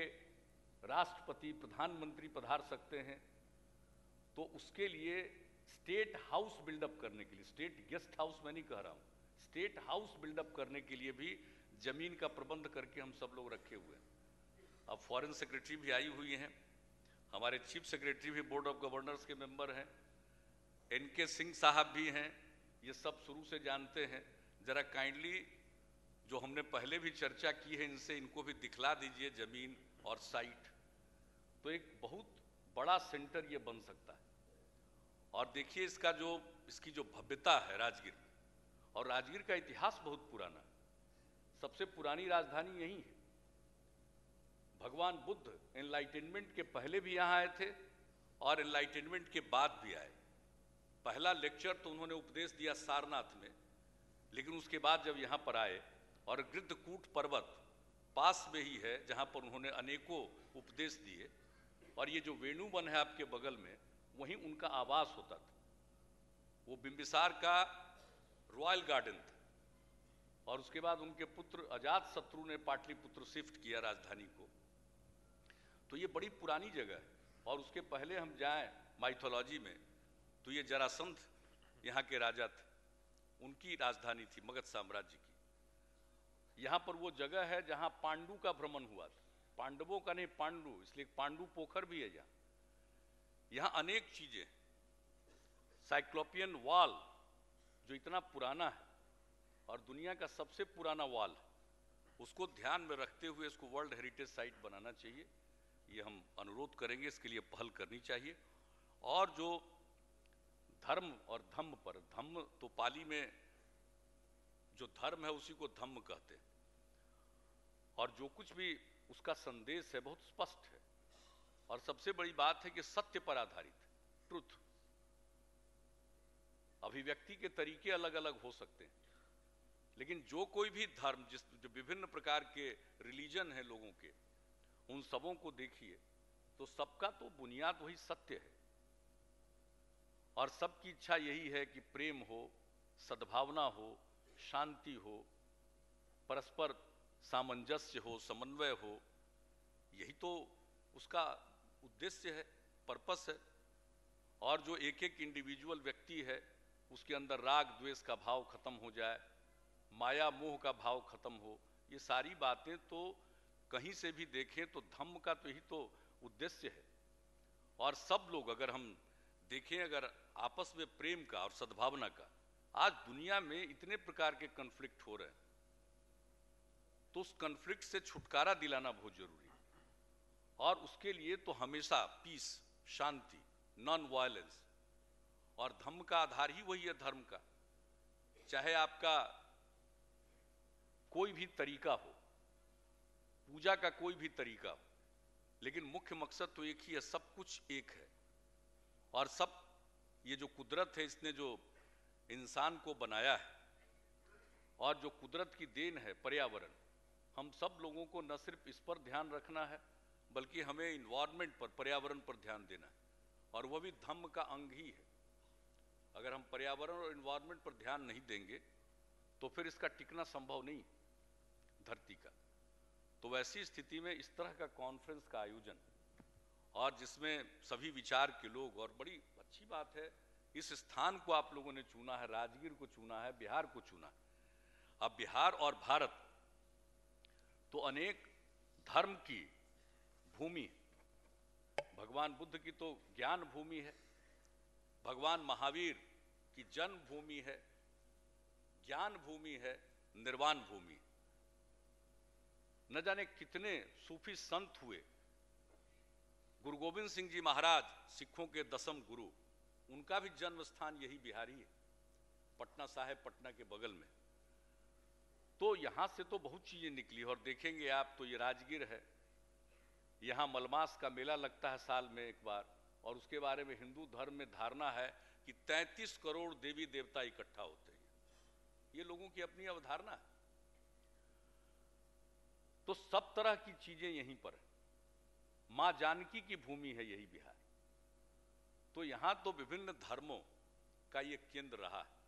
[SPEAKER 6] राष्ट्रपति, प्रधानमंत्री पधार सकते हैं, तो उसके लिए स्टेट हाउस बिल्डअप करने के लिए, स्टेट गेस्ट हाउस मैं नहीं कह रहा हूँ, स्टेट हाउस बिल्डअप करने के लिए भी जमीन का प्रबंध करके हम सब लोग रखे हुए हैं। अब फॉरेन सेक्रेटरी भी आई हुई हैं, हमारे चीफ सेक्रेटरी भी बोर्ड ऑफ गवर्नर्स के मेंबर हैं, एनके सिंह साहब भी हैं, ये सब शुरू से जानते हैं। जरा काइंडली जो हमने पहले भी चर्चा की है इनसे, इनको भी दिखला दीजिए जमीन और साइट। तो एक बहुत बड़ा सेंटर ये बन सकता है। और देखिए इसकी जो भव्यता है राजगीर, और राजगीर का इतिहास बहुत पुराना है, सबसे पुरानी राजधानी यही है। भगवान बुद्ध एनलाइटनमेंट के पहले भी यहाँ आए थे और एनलाइटनमेंट के बाद भी आए। पहला लेक्चर तो उन्होंने उपदेश दिया सारनाथ में, लेकिन उसके बाद जब यहाँ पर आए, और गृद्धकूट पर्वत पास में ही है जहाँ पर उन्होंने अनेकों उपदेश दिए, और ये जो वेणुवन है आपके बगल में, वहीं उनका आवास होता था। वो बिंबिसार का रॉयल गार्डन था, और उसके बाद उनके पुत्र अजातशत्रु ने पाटलिपुत्र शिफ्ट किया राजधानी को। तो ये बड़ी पुरानी जगह है। और उसके पहले हम जाएं माइथोलॉजी में, तो ये जरासंध यहाँ के राजा थे, उनकी राजधानी थी मगध साम्राज्य की। यहाँ पर वो जगह है जहाँ पांडु का भ्रमण हुआ था, पांडवों का नहीं, पांडु, इसलिए पांडु पोखर भी है यहाँ। यहाँ अनेक चीजें, साइक्लोपियन वॉल जो इतना पुराना है और दुनिया का सबसे पुराना वॉल है, उसको ध्यान में रखते हुए इसको वर्ल्ड हेरिटेज साइट बनाना चाहिए। ये हम अनुरोध करेंगे, इसके लिए पहल करनी चाहिए। और जो धर्म और धम्म पर, धम्म तो पाली में जो धर्म है उसी को धम्म कहते हैं, और जो कुछ भी उसका संदेश है बहुत स्पष्ट है, और सबसे बड़ी बात है कि सत्य पर आधारित है, ट्रुथ। अभिव्यक्ति के तरीके अलग अलग हो सकते हैं, लेकिन जो कोई भी धर्म, जो विभिन्न प्रकार के रिलीजन है लोगों के, उन सबों को देखिए तो सबका तो बुनियाद वही सत्य है, और सबकी इच्छा यही है कि प्रेम हो, सद्भावना हो, शांति हो, परस्पर सामंजस्य हो, समन्वय हो। यही तो उसका उद्देश्य है, पर्पस है। और जो एक एक इंडिविजुअल व्यक्ति है उसके अंदर राग द्वेष का भाव खत्म हो जाए, माया मोह का भाव खत्म हो, ये सारी बातें तो कहीं से भी देखें तो धम्म का तो यही तो उद्देश्य है। और सब लोग अगर हम देखें, अगर आपस में प्रेम का और सद्भावना का, आज दुनिया में इतने प्रकार के कन्फ्लिक्ट हो रहे हैं, तो उस कन्फ्लिक्ट से छुटकारा दिलाना बहुत जरूरी है। और उसके लिए तो हमेशा पीस, शांति, नॉन वायलेंस, और धम्म का आधार ही वही है धर्म का। चाहे आपका कोई भी तरीका हो, पूजा का कोई भी तरीका हो, लेकिन मुख्य मकसद तो एक ही है, सब कुछ एक है। और सब ये जो कुदरत है, इसने जो इंसान को बनाया है, और जो कुदरत की देन है पर्यावरण, हम सब लोगों को न सिर्फ इस पर ध्यान रखना है, बल्कि हमें इन्वायरमेंट पर, पर्यावरण पर ध्यान देना है, और वह भी धम्म का अंग ही है। अगर हम पर्यावरण और इन्वायरमेंट पर ध्यान नहीं देंगे तो फिर इसका टिकना संभव नहीं धरती का। तो वैसी स्थिति में इस तरह का कॉन्फ्रेंस का आयोजन, और जिसमें सभी विचार के लोग, और बड़ी अच्छी बात है इस स्थान को आप लोगों ने चुना है, राजगीर को चुना है, बिहार को चुना है। अब बिहार और भारत तो अनेक धर्म की भूमि है। भगवान बुद्ध की तो ज्ञान भूमि है, भगवान महावीर की जन्म भूमि है, ज्ञान भूमि है, निर्वाण भूमि। न जाने कितने सूफी संत हुए। गुरु गोविंद सिंह जी महाराज सिखों के 10वें गुरु, उनका भी जन्म स्थान यही बिहार ही है, पटना साहिब, पटना के बगल में। तो यहाँ से तो बहुत चीज़ें निकली और देखेंगे आप तो ये राजगीर है, यहाँ मलमास का मेला लगता है साल में एक बार, और उसके बारे में हिंदू धर्म में धारणा है कि 33 करोड़ देवी देवता इकट्ठा होते हैं। ये लोगों की अपनी अवधारणा है। तो सब तरह की चीजें यहीं पर है। मां जानकी की भूमि है यही बिहार। तो यहां तो विभिन्न धर्मों का ये केंद्र रहा है।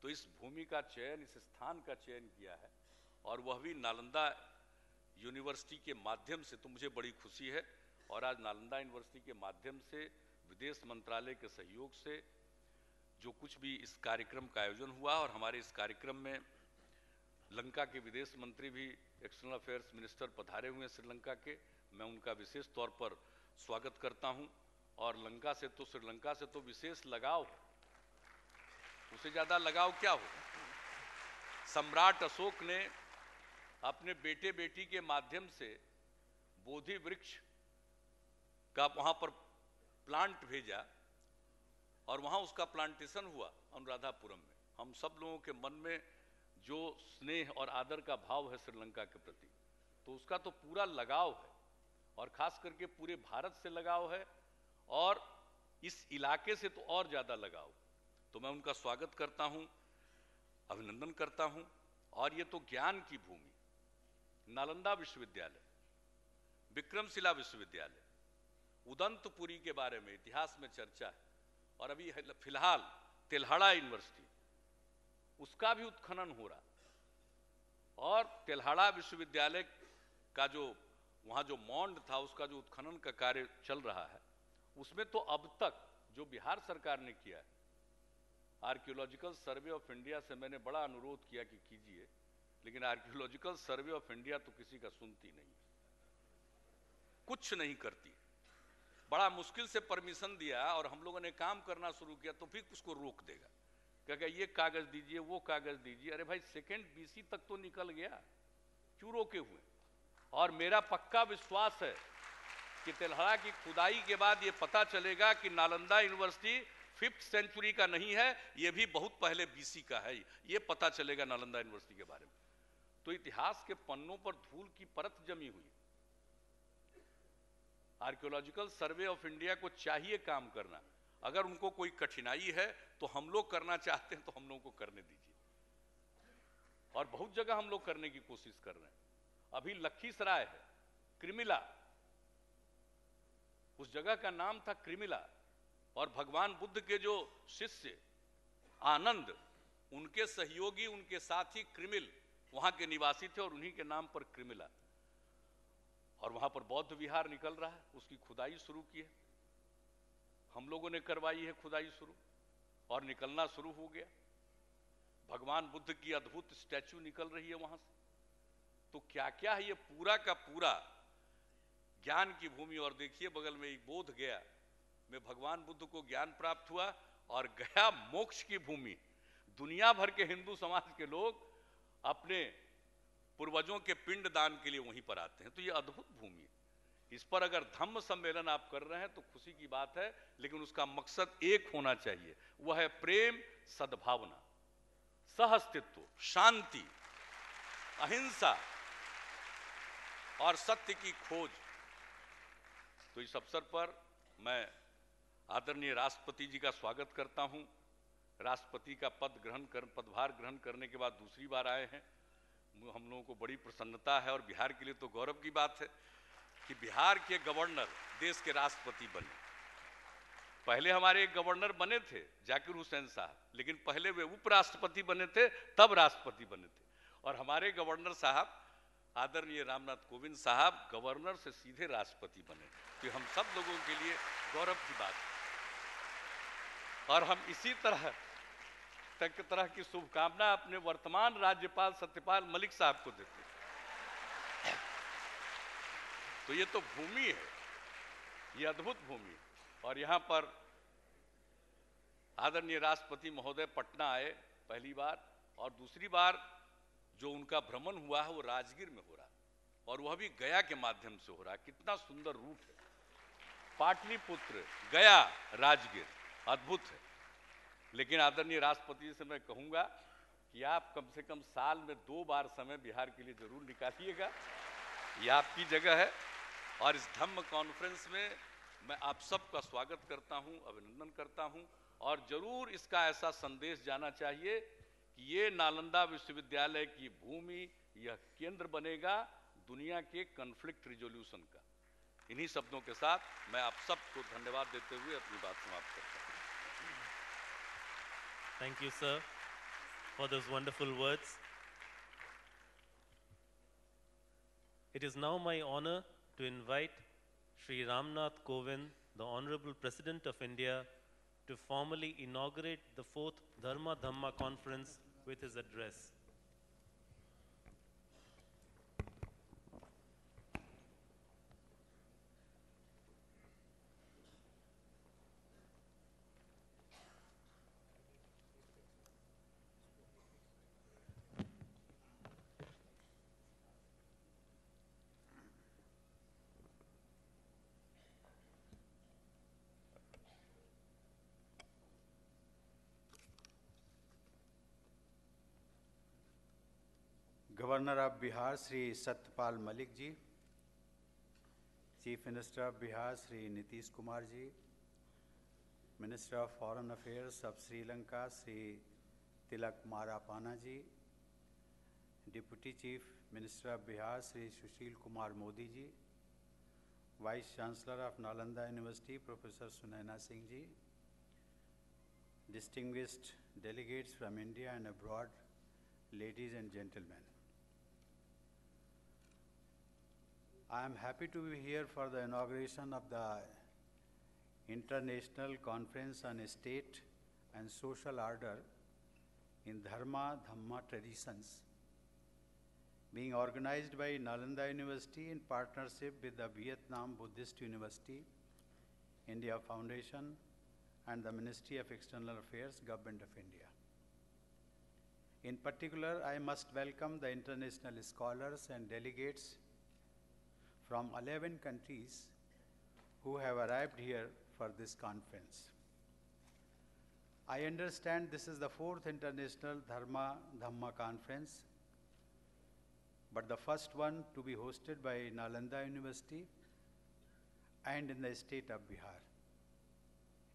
[SPEAKER 6] तो इस भूमि का चयन, इस स्थान का चयन किया है, और वह भी नालंदा यूनिवर्सिटी के माध्यम से। तो मुझे बड़ी खुशी है, और आज नालंदा यूनिवर्सिटी के माध्यम से, विदेश मंत्रालय के सहयोग से जो कुछ भी इस कार्यक्रम का आयोजन हुआ, और हमारे इस कार्यक्रम में लंका के विदेश मंत्री भी, एक्सटर्नल अफेयर्स मिनिस्टर पधारे हुए हैं श्रीलंका के, मैं उनका विशेष तौर पर स्वागत करता हूं। और लंका से तो, श्रीलंका से तो विशेष लगाव, उससे ज़्यादा लगाव क्या हो। सम्राट अशोक ने अपने बेटे बेटी के माध्यम से बोधि वृक्ष का वहाँ पर प्लांट भेजा, और वहाँ उसका प्लांटेशन हुआ अनुराधापुरम में। हम सब लोगों के मन में जो स्नेह और आदर का भाव है श्रीलंका के प्रति, तो उसका तो पूरा लगाव है, और खास करके पूरे भारत से लगाव है, और इस इलाके से तो और ज़्यादा लगाव। तो मैं उनका स्वागत करता हूँ, अभिनंदन करता हूँ। और ये तो ज्ञान की भूमि, नालंदा विश्वविद्यालय, विक्रमशिला विश्वविद्यालय, उदंतपुरी के बारे में इतिहास में चर्चा है, और अभी फिलहाल तेल्हाड़ा यूनिवर्सिटी, उसका भी उत्खनन हो रहा, और तेल्हाड़ा विश्वविद्यालय का जो वहाँ जो मॉन्ड था, उसका जो उत्खनन का कार्य चल रहा है, उसमें तो अब तक जो बिहार सरकार ने किया है, आर्कियोलॉजिकल सर्वे ऑफ इंडिया से मैंने बड़ा अनुरोध किया कि कीजिए, लेकिन आर्कियोलॉजिकल सर्वे ऑफ इंडिया तो किसी का सुनती नहीं, कुछ नहीं करती। बड़ा मुश्किल से परमिशन दिया, और हम लोगों ने काम करना शुरू किया तो फिर उसको रोक देगा, कहेगा ये कागज दीजिए, वो कागज दीजिए। अरे भाई, सेकेंड बीसी तक तो निकल गया, क्यों रोके हुए। और मेरा पक्का विश्वास है कि तेल्हाड़ा की खुदाई के बाद ये पता चलेगा कि नालंदा यूनिवर्सिटी 5th सेंचुरी का नहीं है, ये भी बहुत पहले बीसी का है। ये पता चलेगा नालंदा यूनिवर्सिटी के बारे में। तो इतिहास के पन्नों पर धूल की परत जमी हुई। आर्कियोलॉजिकल सर्वे ऑफ इंडिया को चाहिए काम करना। अगर उनको कोई कठिनाई है तो हम लोग करना चाहते हैं तो हम लोगों को करने दीजिए, और बहुत जगह हम लोग करने की कोशिश कर रहे हैं। अभी लखीसराय है, क्रिमिला, उस जगह का नाम था क्रिमिला, और भगवान बुद्ध के जो शिष्य आनंद, उनके सहयोगी, उनके साथी क्रिमिल वहां के निवासी थे, और उन्हीं के नाम पर क्रिमिला। और वहां पर बौद्ध विहार निकल रहा है, उसकी खुदाई शुरू की है, हम लोगों ने करवाई है खुदाई शुरू, और निकलना शुरू हो गया। भगवान बुद्ध की अद्भुत स्टैचू निकल रही है वहां से। तो क्या क्या है, ये पूरा का पूरा ज्ञान की भूमि। और देखिए बगल में एक बोध गया में भगवान बुद्ध को ज्ञान प्राप्त हुआ, और गया मोक्ष की भूमि। दुनिया भर के हिंदू समाज के लोग अपने पूर्वजों के पिंड दान के लिए वहीं पर आते हैं। तो ये अद्भुत भूमि है। इस पर अगर धम्म सम्मेलन आप कर रहे हैं तो खुशी की बात है, लेकिन उसका मकसद एक होना चाहिए, वह है प्रेम, सद्भावना, सहअस्तित्व, शांति, अहिंसा और सत्य की खोज। तो इस अवसर पर मैं आदरणीय राष्ट्रपति जी का स्वागत करता हूं। राष्ट्रपति का पदभार ग्रहण करने के बाद दूसरी बार आए हैं। हम लोगों को बड़ी प्रसन्नता है, और बिहार के लिए तो गौरव की बात है कि बिहार के गवर्नर देश के राष्ट्रपति बने। पहले हमारे एक गवर्नर बने थे जाकिर हुसैन साहब, लेकिन पहले वे उपराष्ट्रपति बने थे, तब राष्ट्रपति बने थे। और हमारे गवर्नर साहब आदरणीय रामनाथ कोविंद साहब गवर्नर से सीधे राष्ट्रपति बने। तो हम सब लोगों के लिए गौरव की बात है, और हम इसी तरह की शुभकामना अपने वर्तमान राज्यपाल सत्यपाल मलिक साहब को देते हैं। तो ये तो भूमि है, ये अद्भुत भूमि है। और यहाँ पर आदरणीय राष्ट्रपति महोदय पटना आए पहली बार, और दूसरी बार जो उनका भ्रमण हुआ है वो राजगीर में हो रहा है, और वह भी गया के माध्यम से हो रहा है। कितना सुंदर रूट है, पाटलिपुत्र, गया, राजगीर। अद्भुत है। लेकिन आदरणीय राष्ट्रपति जी से मैं कहूँगा कि आप कम से कम साल में 2 बार समय बिहार के लिए जरूर निकालिएगा, ये आपकी जगह है। और इस धम्म कॉन्फ्रेंस में मैं आप सबका स्वागत करता हूं, अभिनंदन करता हूं, और जरूर इसका ऐसा संदेश जाना चाहिए कि ये नालंदा विश्वविद्यालय की भूमि, यह केंद्र बनेगा दुनिया के कॉन्फ्लिक्ट रिजोल्यूशन का। इन्हीं शब्दों के साथ मैं आप सबको धन्यवाद देते हुए अपनी बात समाप्त करता हूं।
[SPEAKER 1] Thank you, sir, for those wonderful words. It is now my honor to invite Sri Ramnath Kovind, the Honourable President of India, to formally inaugurate the 4th Dharma-Dhamma conference with his address.
[SPEAKER 7] Governor of Bihar, Sri Satyapal Malik ji, Chief Minister of Bihar, Sri Nitish Kumar ji, Minister of Foreign Affairs of Sri Lanka, Sri Tilak Marapana ji, Deputy Chief Minister of Bihar, Sri Sushil Kumar Modi ji, Vice Chancellor of Nalanda University, Professor Sunaina Singh ji, distinguished delegates from India and abroad, ladies and gentlemen. I am happy to be here for the inauguration of the International Conference on State and Social Order in Dharma-Dhamma Traditions, being organized by Nalanda University in partnership with the Vietnam Buddhist University, India Foundation, and the Ministry of External Affairs, Government of India. In particular, I must welcome the international scholars and delegates from 11 countries who have arrived here for this conference. I understand this is the 4th International Dharma-Dhamma Conference, but the first one to be hosted by Nalanda University and in the state of Bihar.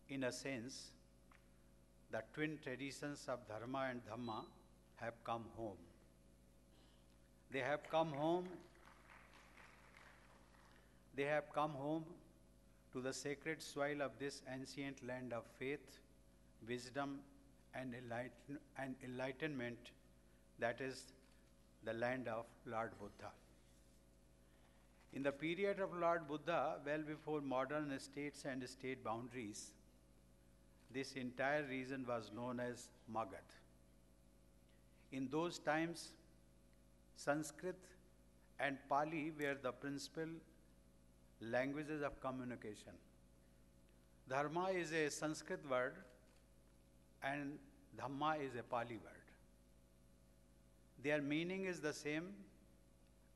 [SPEAKER 7] In a sense, the twin traditions of Dharma and Dhamma have come home. They have come home to the sacred soil of this ancient land of faith, wisdom, and enlightenment, that is the land of Lord Buddha. In the period of Lord Buddha, well before modern states and state boundaries, this entire region was known as Magadh. In those times, Sanskrit and Pali were the principal languages of communication. Dharma is a Sanskrit word and Dhamma is a Pali word. Their meaning is the same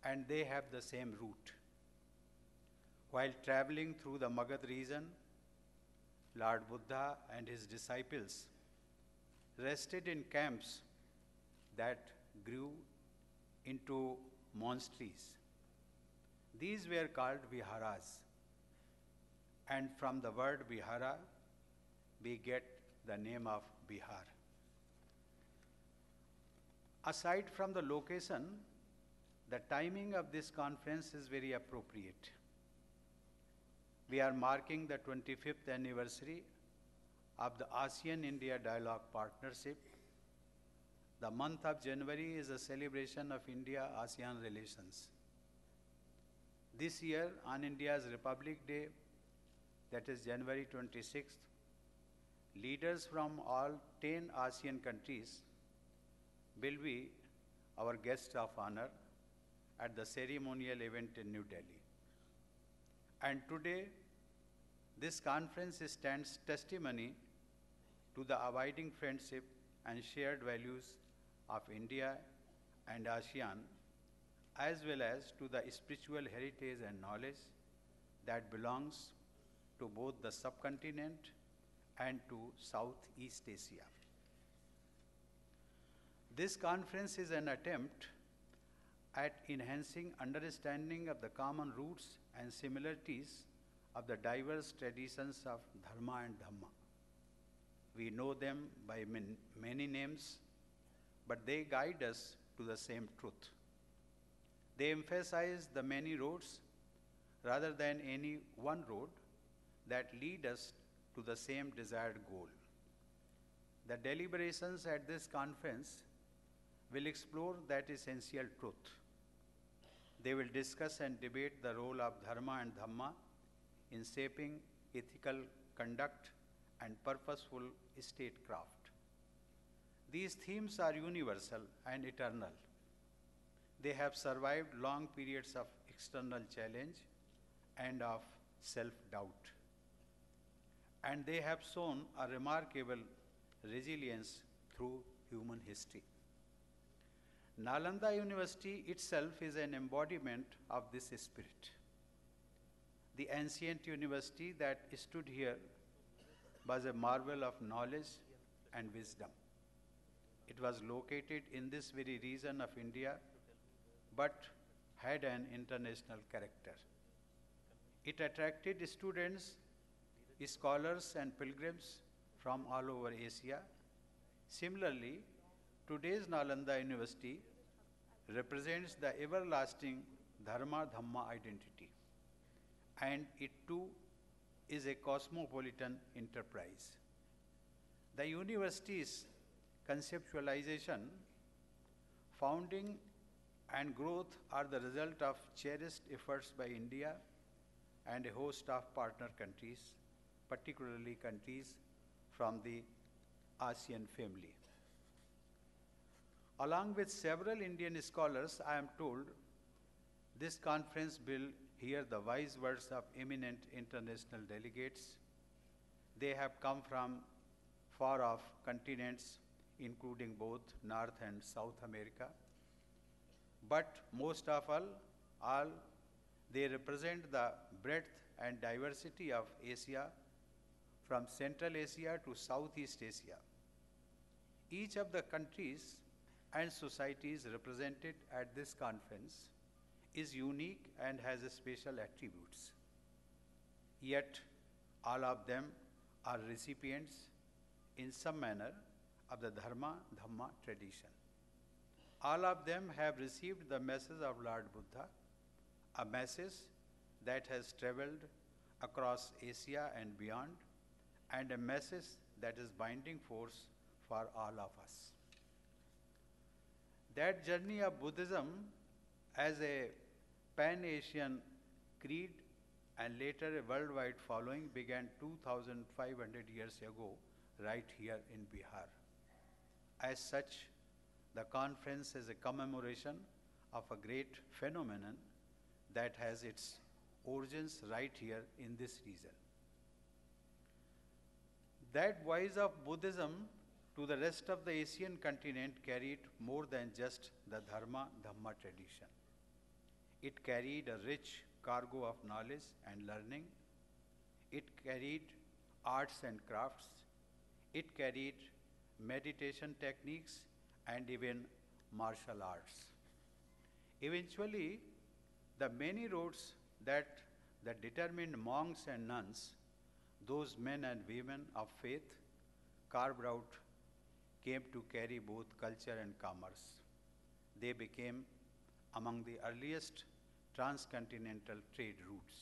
[SPEAKER 7] and they have the same root. While traveling through the Magadh region, Lord Buddha and his disciples rested in camps that grew into monasteries. These were called viharas, and from the word vihara, we get the name of Bihar. Aside from the location, the timing of this conference is very appropriate. We are marking the 25th anniversary of the ASEAN-India Dialogue Partnership. The month of January is a celebration of India-ASEAN relations. This year, on India's Republic Day, that is January 26th, leaders from all 10 ASEAN countries will be our guests of honor at the ceremonial event in New Delhi. And today, this conference stands testimony to the abiding friendship and shared values of India and ASEAN, as well as to the spiritual heritage and knowledge that belongs to both the subcontinent and to Southeast Asia. This conference is an attempt at enhancing understanding of the common roots and similarities of the diverse traditions of Dharma and Dhamma. We know them by many names, but they guide us to the same truth. They emphasize the many roads rather than any one road that lead us to the same desired goal. The deliberations at this conference will explore that essential truth. They will discuss and debate the role of Dharma and Dhamma in shaping ethical conduct and purposeful statecraft. These themes are universal and eternal. They have survived long periods of external challenge and of self-doubt. And they have shown a remarkable resilience through human history. Nalanda University itself is an embodiment of this spirit. The ancient university that stood here was a marvel of knowledge and wisdom. It was located in this very region of India, but had an international character. It attracted students, scholars, and pilgrims from all over Asia. Similarly, today's Nalanda University represents the everlasting Dharma-Dhamma identity, and it too is a cosmopolitan enterprise. The university's conceptualization, founding, and growth are the result of cherished efforts by India and a host of partner countries, particularly countries from the ASEAN family. Along with several Indian scholars, I am told this conference will hear the wise words of eminent international delegates. They have come from far-off continents, including both North and South America. But most of all, they represent the breadth and diversity of Asia, from Central Asia to Southeast Asia. Each of the countries and societies represented at this conference is unique and has special attributes. Yet, all of them are recipients in some manner of the Dharma-Dhamma tradition. All of them have received the message of Lord Buddha, a message that has traveled across Asia and beyond, and a message that is binding force for all of us. That journey of Buddhism as a pan-Asian creed and later a worldwide following began 2,500 years ago right here in Bihar. As such, the conference is a commemoration of a great phenomenon that has its origins right here in this region. That voice of Buddhism to the rest of the Asian continent carried more than just the Dharma-Dhamma tradition. It carried a rich cargo of knowledge and learning. It carried arts and crafts. It carried meditation techniques and even martial arts. Eventually, the many roads that the determined monks and nuns, those men and women of faith, carved out, came to carry both culture and commerce. They became among the earliest transcontinental trade routes.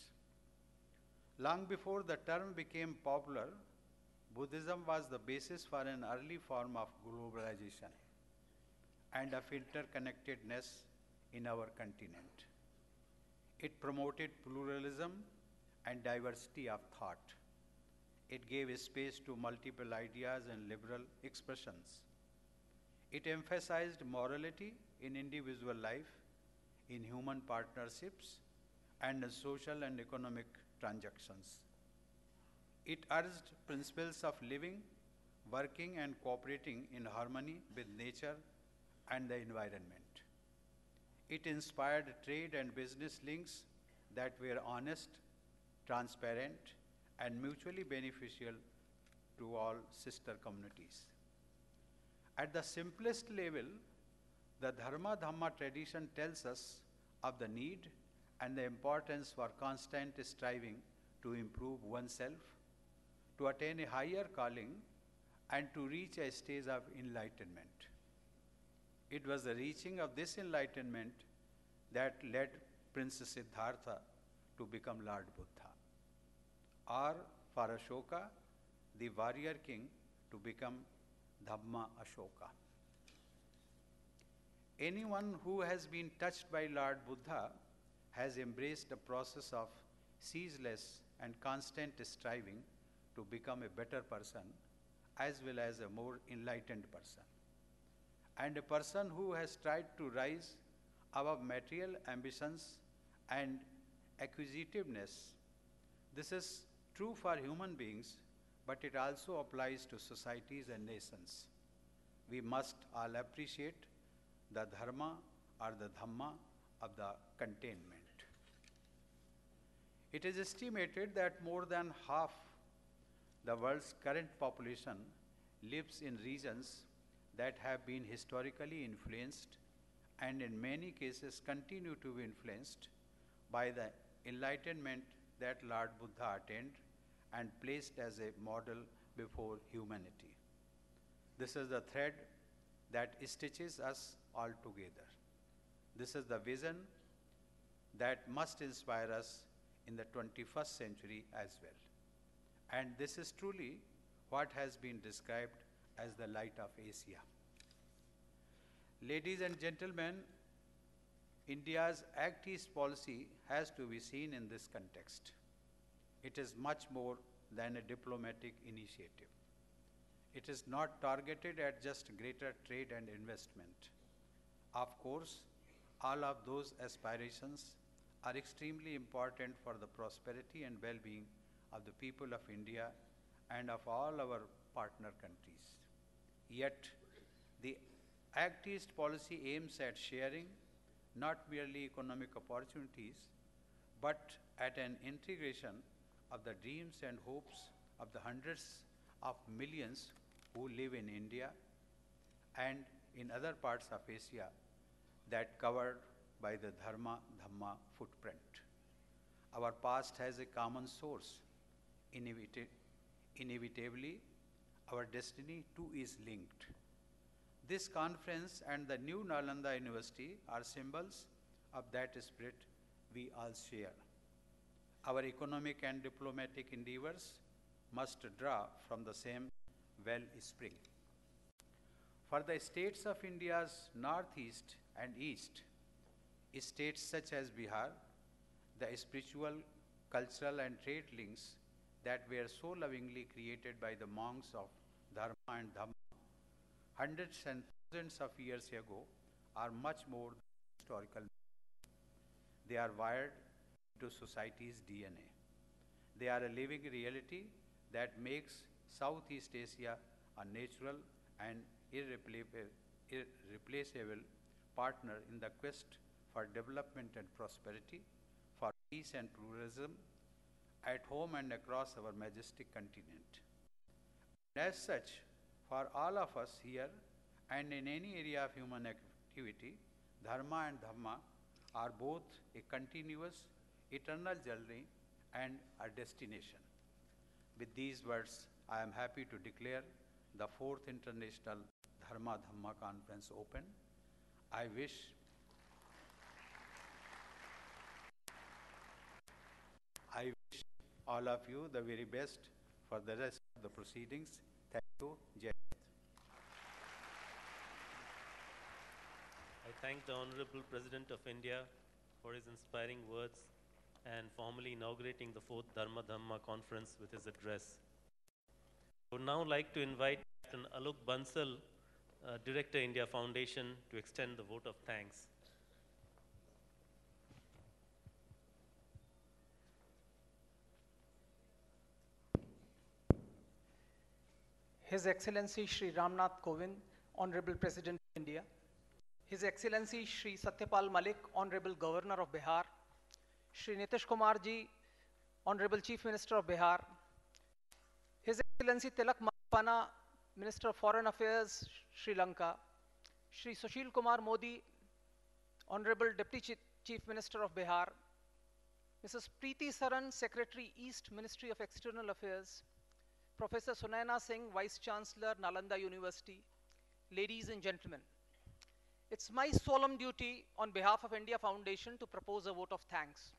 [SPEAKER 7] Long before the term became popular, Buddhism was the basis for an early form of globalization and of interconnectedness in our continent. It promoted pluralism and diversity of thought. It gave space to multiple ideas and liberal expressions. It emphasized morality in individual life, in human partnerships, and in social and economic transactions. It urged principles of living, working, and cooperating in harmony with nature and the environment. It inspired trade and business links that were honest, transparent, and mutually beneficial to all sister communities. At the simplest level, the Dharma-Dhamma tradition tells us of the need and the importance for constant striving to improve oneself, to attain a higher calling, and to reach a stage of enlightenment. It was the reaching of this enlightenment that led Prince Siddhartha to become Lord Buddha, or for Ashoka, the warrior king, to become Dhamma Ashoka. Anyone who has been touched by Lord Buddha has embraced a process of ceaseless and constant striving to become a better person as well as a more enlightened person. And a person who has tried to rise above material ambitions and acquisitiveness. This is true for human beings, but it also applies to societies and nations. We must all appreciate the dharma or the dhamma of the containment. It is estimated that more than half the world's current population lives in regions that have been historically influenced and in many cases continue to be influenced by the enlightenment that Lord Buddha attained and placed as a model before humanity. This is the thread that stitches us all together. This is the vision that must inspire us in the 21st century as well. And this is truly what has been described as the light of Asia. Ladies and gentlemen, India's Act East policy has to be seen in this context. It is much more than a diplomatic initiative. It is not targeted at just greater trade and investment. Of course, all of those aspirations are extremely important for the prosperity and well-being of the people of India and of all our partner countries. Yet, the Act East policy aims at sharing not merely economic opportunities, but at an integration of the dreams and hopes of the hundreds of millions who live in India and in other parts of Asia that covered by the Dharma-Dhamma footprint. Our past has a common source. Inevitably, our destiny too is linked. This conference and the new Nalanda University are symbols of that spirit we all share. Our economic and diplomatic endeavors must draw from the same wellspring. For the states of India's northeast and east, states such as Bihar, the spiritual, cultural and trade links that were so lovingly created by the monks of Dharma and Dhamma hundreds and thousands of years ago are much more than historical. They are wired into society's DNA. They are a living reality that makes Southeast Asia a natural and irreplaceable partner in the quest for development and prosperity, for peace and pluralism, at home and across our majestic continent. And as such, for all of us here and in any area of human activity, Dharma and Dhamma are both a continuous, eternal journey and a destination. With these words, I am happy to declare the 4th International Dharma-Dhamma Conference open. I wish all of you the very best for the rest of the proceedings. Thank you. Jai Hind.
[SPEAKER 1] I thank the Honourable President of India for his inspiring words and formally inaugurating the 4th Dharma-Dhamma Conference with his address. I would now like to invite Captain Alok Bansal, Director, India Foundation, to extend the vote of thanks.
[SPEAKER 8] His Excellency Shri Ramnath Kovind, Honourable President of India, His Excellency Shri Satyapal Malik, Honourable Governor of Bihar, Shri Nitish Kumar Ji, Honourable Chief Minister of Bihar, His Excellency Tilak Malpana, Minister of Foreign Affairs, Sri Lanka, Shri Sushil Kumar Modi, Honourable Deputy Chief Minister of Bihar, Mrs. Preeti Saran, Secretary, East, Ministry of External Affairs, Professor Sunaina Singh, Vice Chancellor, Nalanda University, ladies and gentlemen, it's my solemn duty on behalf of India Foundation to propose a vote of thanks.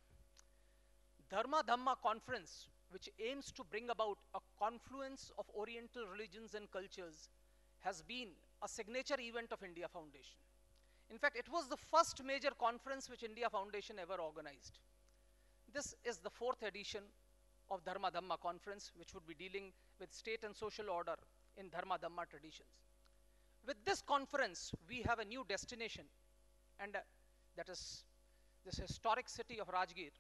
[SPEAKER 8] Dharma-Dhamma conference, which aims to bring about a confluence of Oriental religions and cultures, has been a signature event of India Foundation. In fact, it was the first major conference which India Foundation ever organized. This is the 4th edition of Dharma-Dhamma conference, which would be dealing with state and social order in Dharma-Dhamma traditions. With this conference, we have a new destination, and that is this historic city of Rajgir,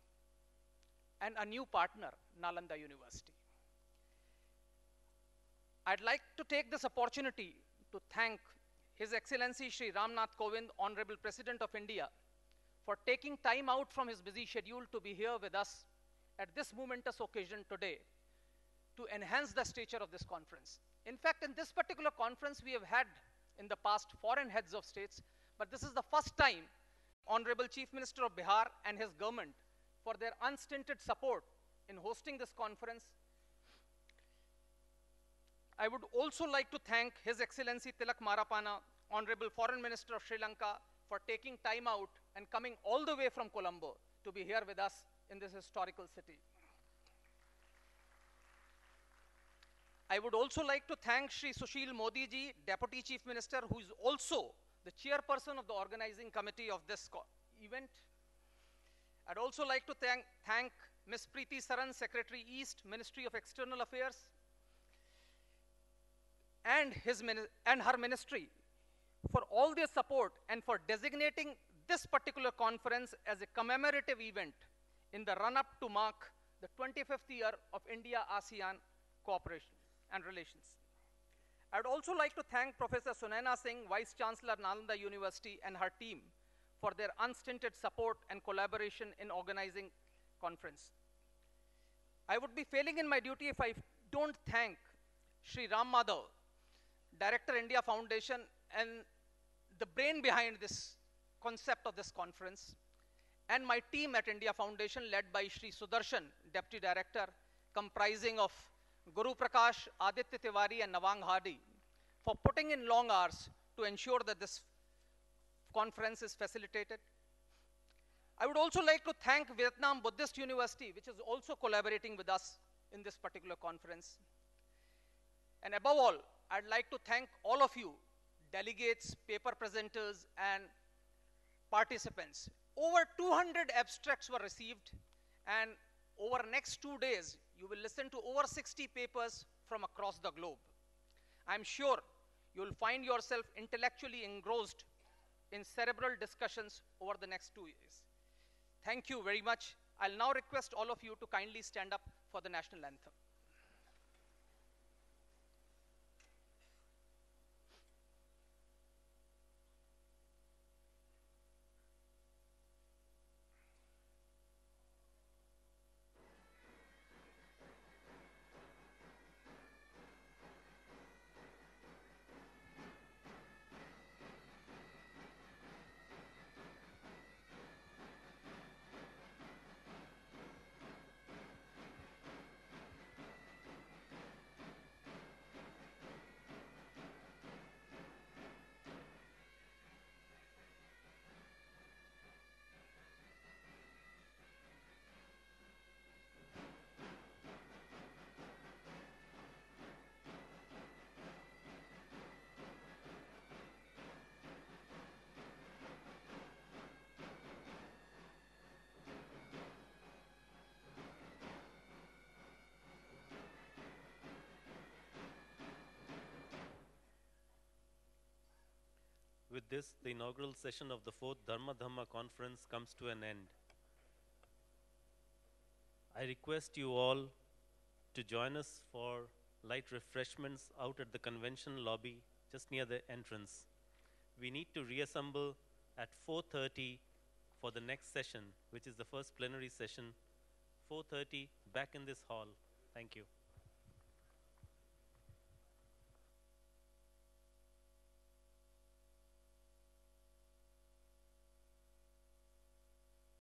[SPEAKER 8] and a new partner, Nalanda University. I'd like to take this opportunity to thank His Excellency Shri Ramnath Kovind, Honourable President of India, for taking time out from his busy schedule to be here with us at this momentous occasion today to enhance the stature of this conference. In fact, in this particular conference, we have had in the past foreign heads of states, but this is the first time Honourable Chief Minister of Bihar and his government for their unstinted support in hosting this conference. I would also like to thank His Excellency Tilak Marapana, Honourable Foreign Minister of Sri Lanka, for taking time out and coming all the way from Colombo to be here with us in this historical city. I would also like to thank Shri Sushil Modi ji, Deputy Chief Minister, who is also the chairperson of the organizing committee of this event. I'd also like to thank Ms. Preeti Saran, Secretary East, Ministry of External Affairs, and her ministry for all their support and for designating this particular conference as a commemorative event in the run-up to mark the 25th year of India-ASEAN cooperation and relations. I'd also like to thank Professor Sunaina Singh, Vice Chancellor, Nalanda University, and her team for their unstinted support and collaboration in organizing conference. I would be failing in my duty if I don't thank Shri Ram Madhav, Director, India Foundation, and the brain behind this concept of this conference, and my team at India Foundation led by Shri Sudarshan, Deputy Director, comprising of Guru Prakash, Aditya Tiwari, and Nawang Hadi, for putting in long hours to ensure that this conference is facilitated. I would also like to thank Vietnam Buddhist University, which is also collaborating with us in this particular conference. And above all, I'd like to thank all of you, delegates, paper presenters, and participants. Over 200 abstracts were received, and over the next 2 days, you will listen to over 60 papers from across the globe. I'm sure you'll find yourself intellectually engrossed in cerebral discussions over the next 2 years. Thank you very much. I'll now request all of you to kindly stand up for the national anthem.
[SPEAKER 1] With this, the inaugural session of the 4th Dharma-Dhamma conference comes to an end. I request you all to join us for light refreshments out at the convention lobby just near the entrance. We need to reassemble at 4:30 for the next session, which is the first plenary session. 4:30 back in this hall. Thank you.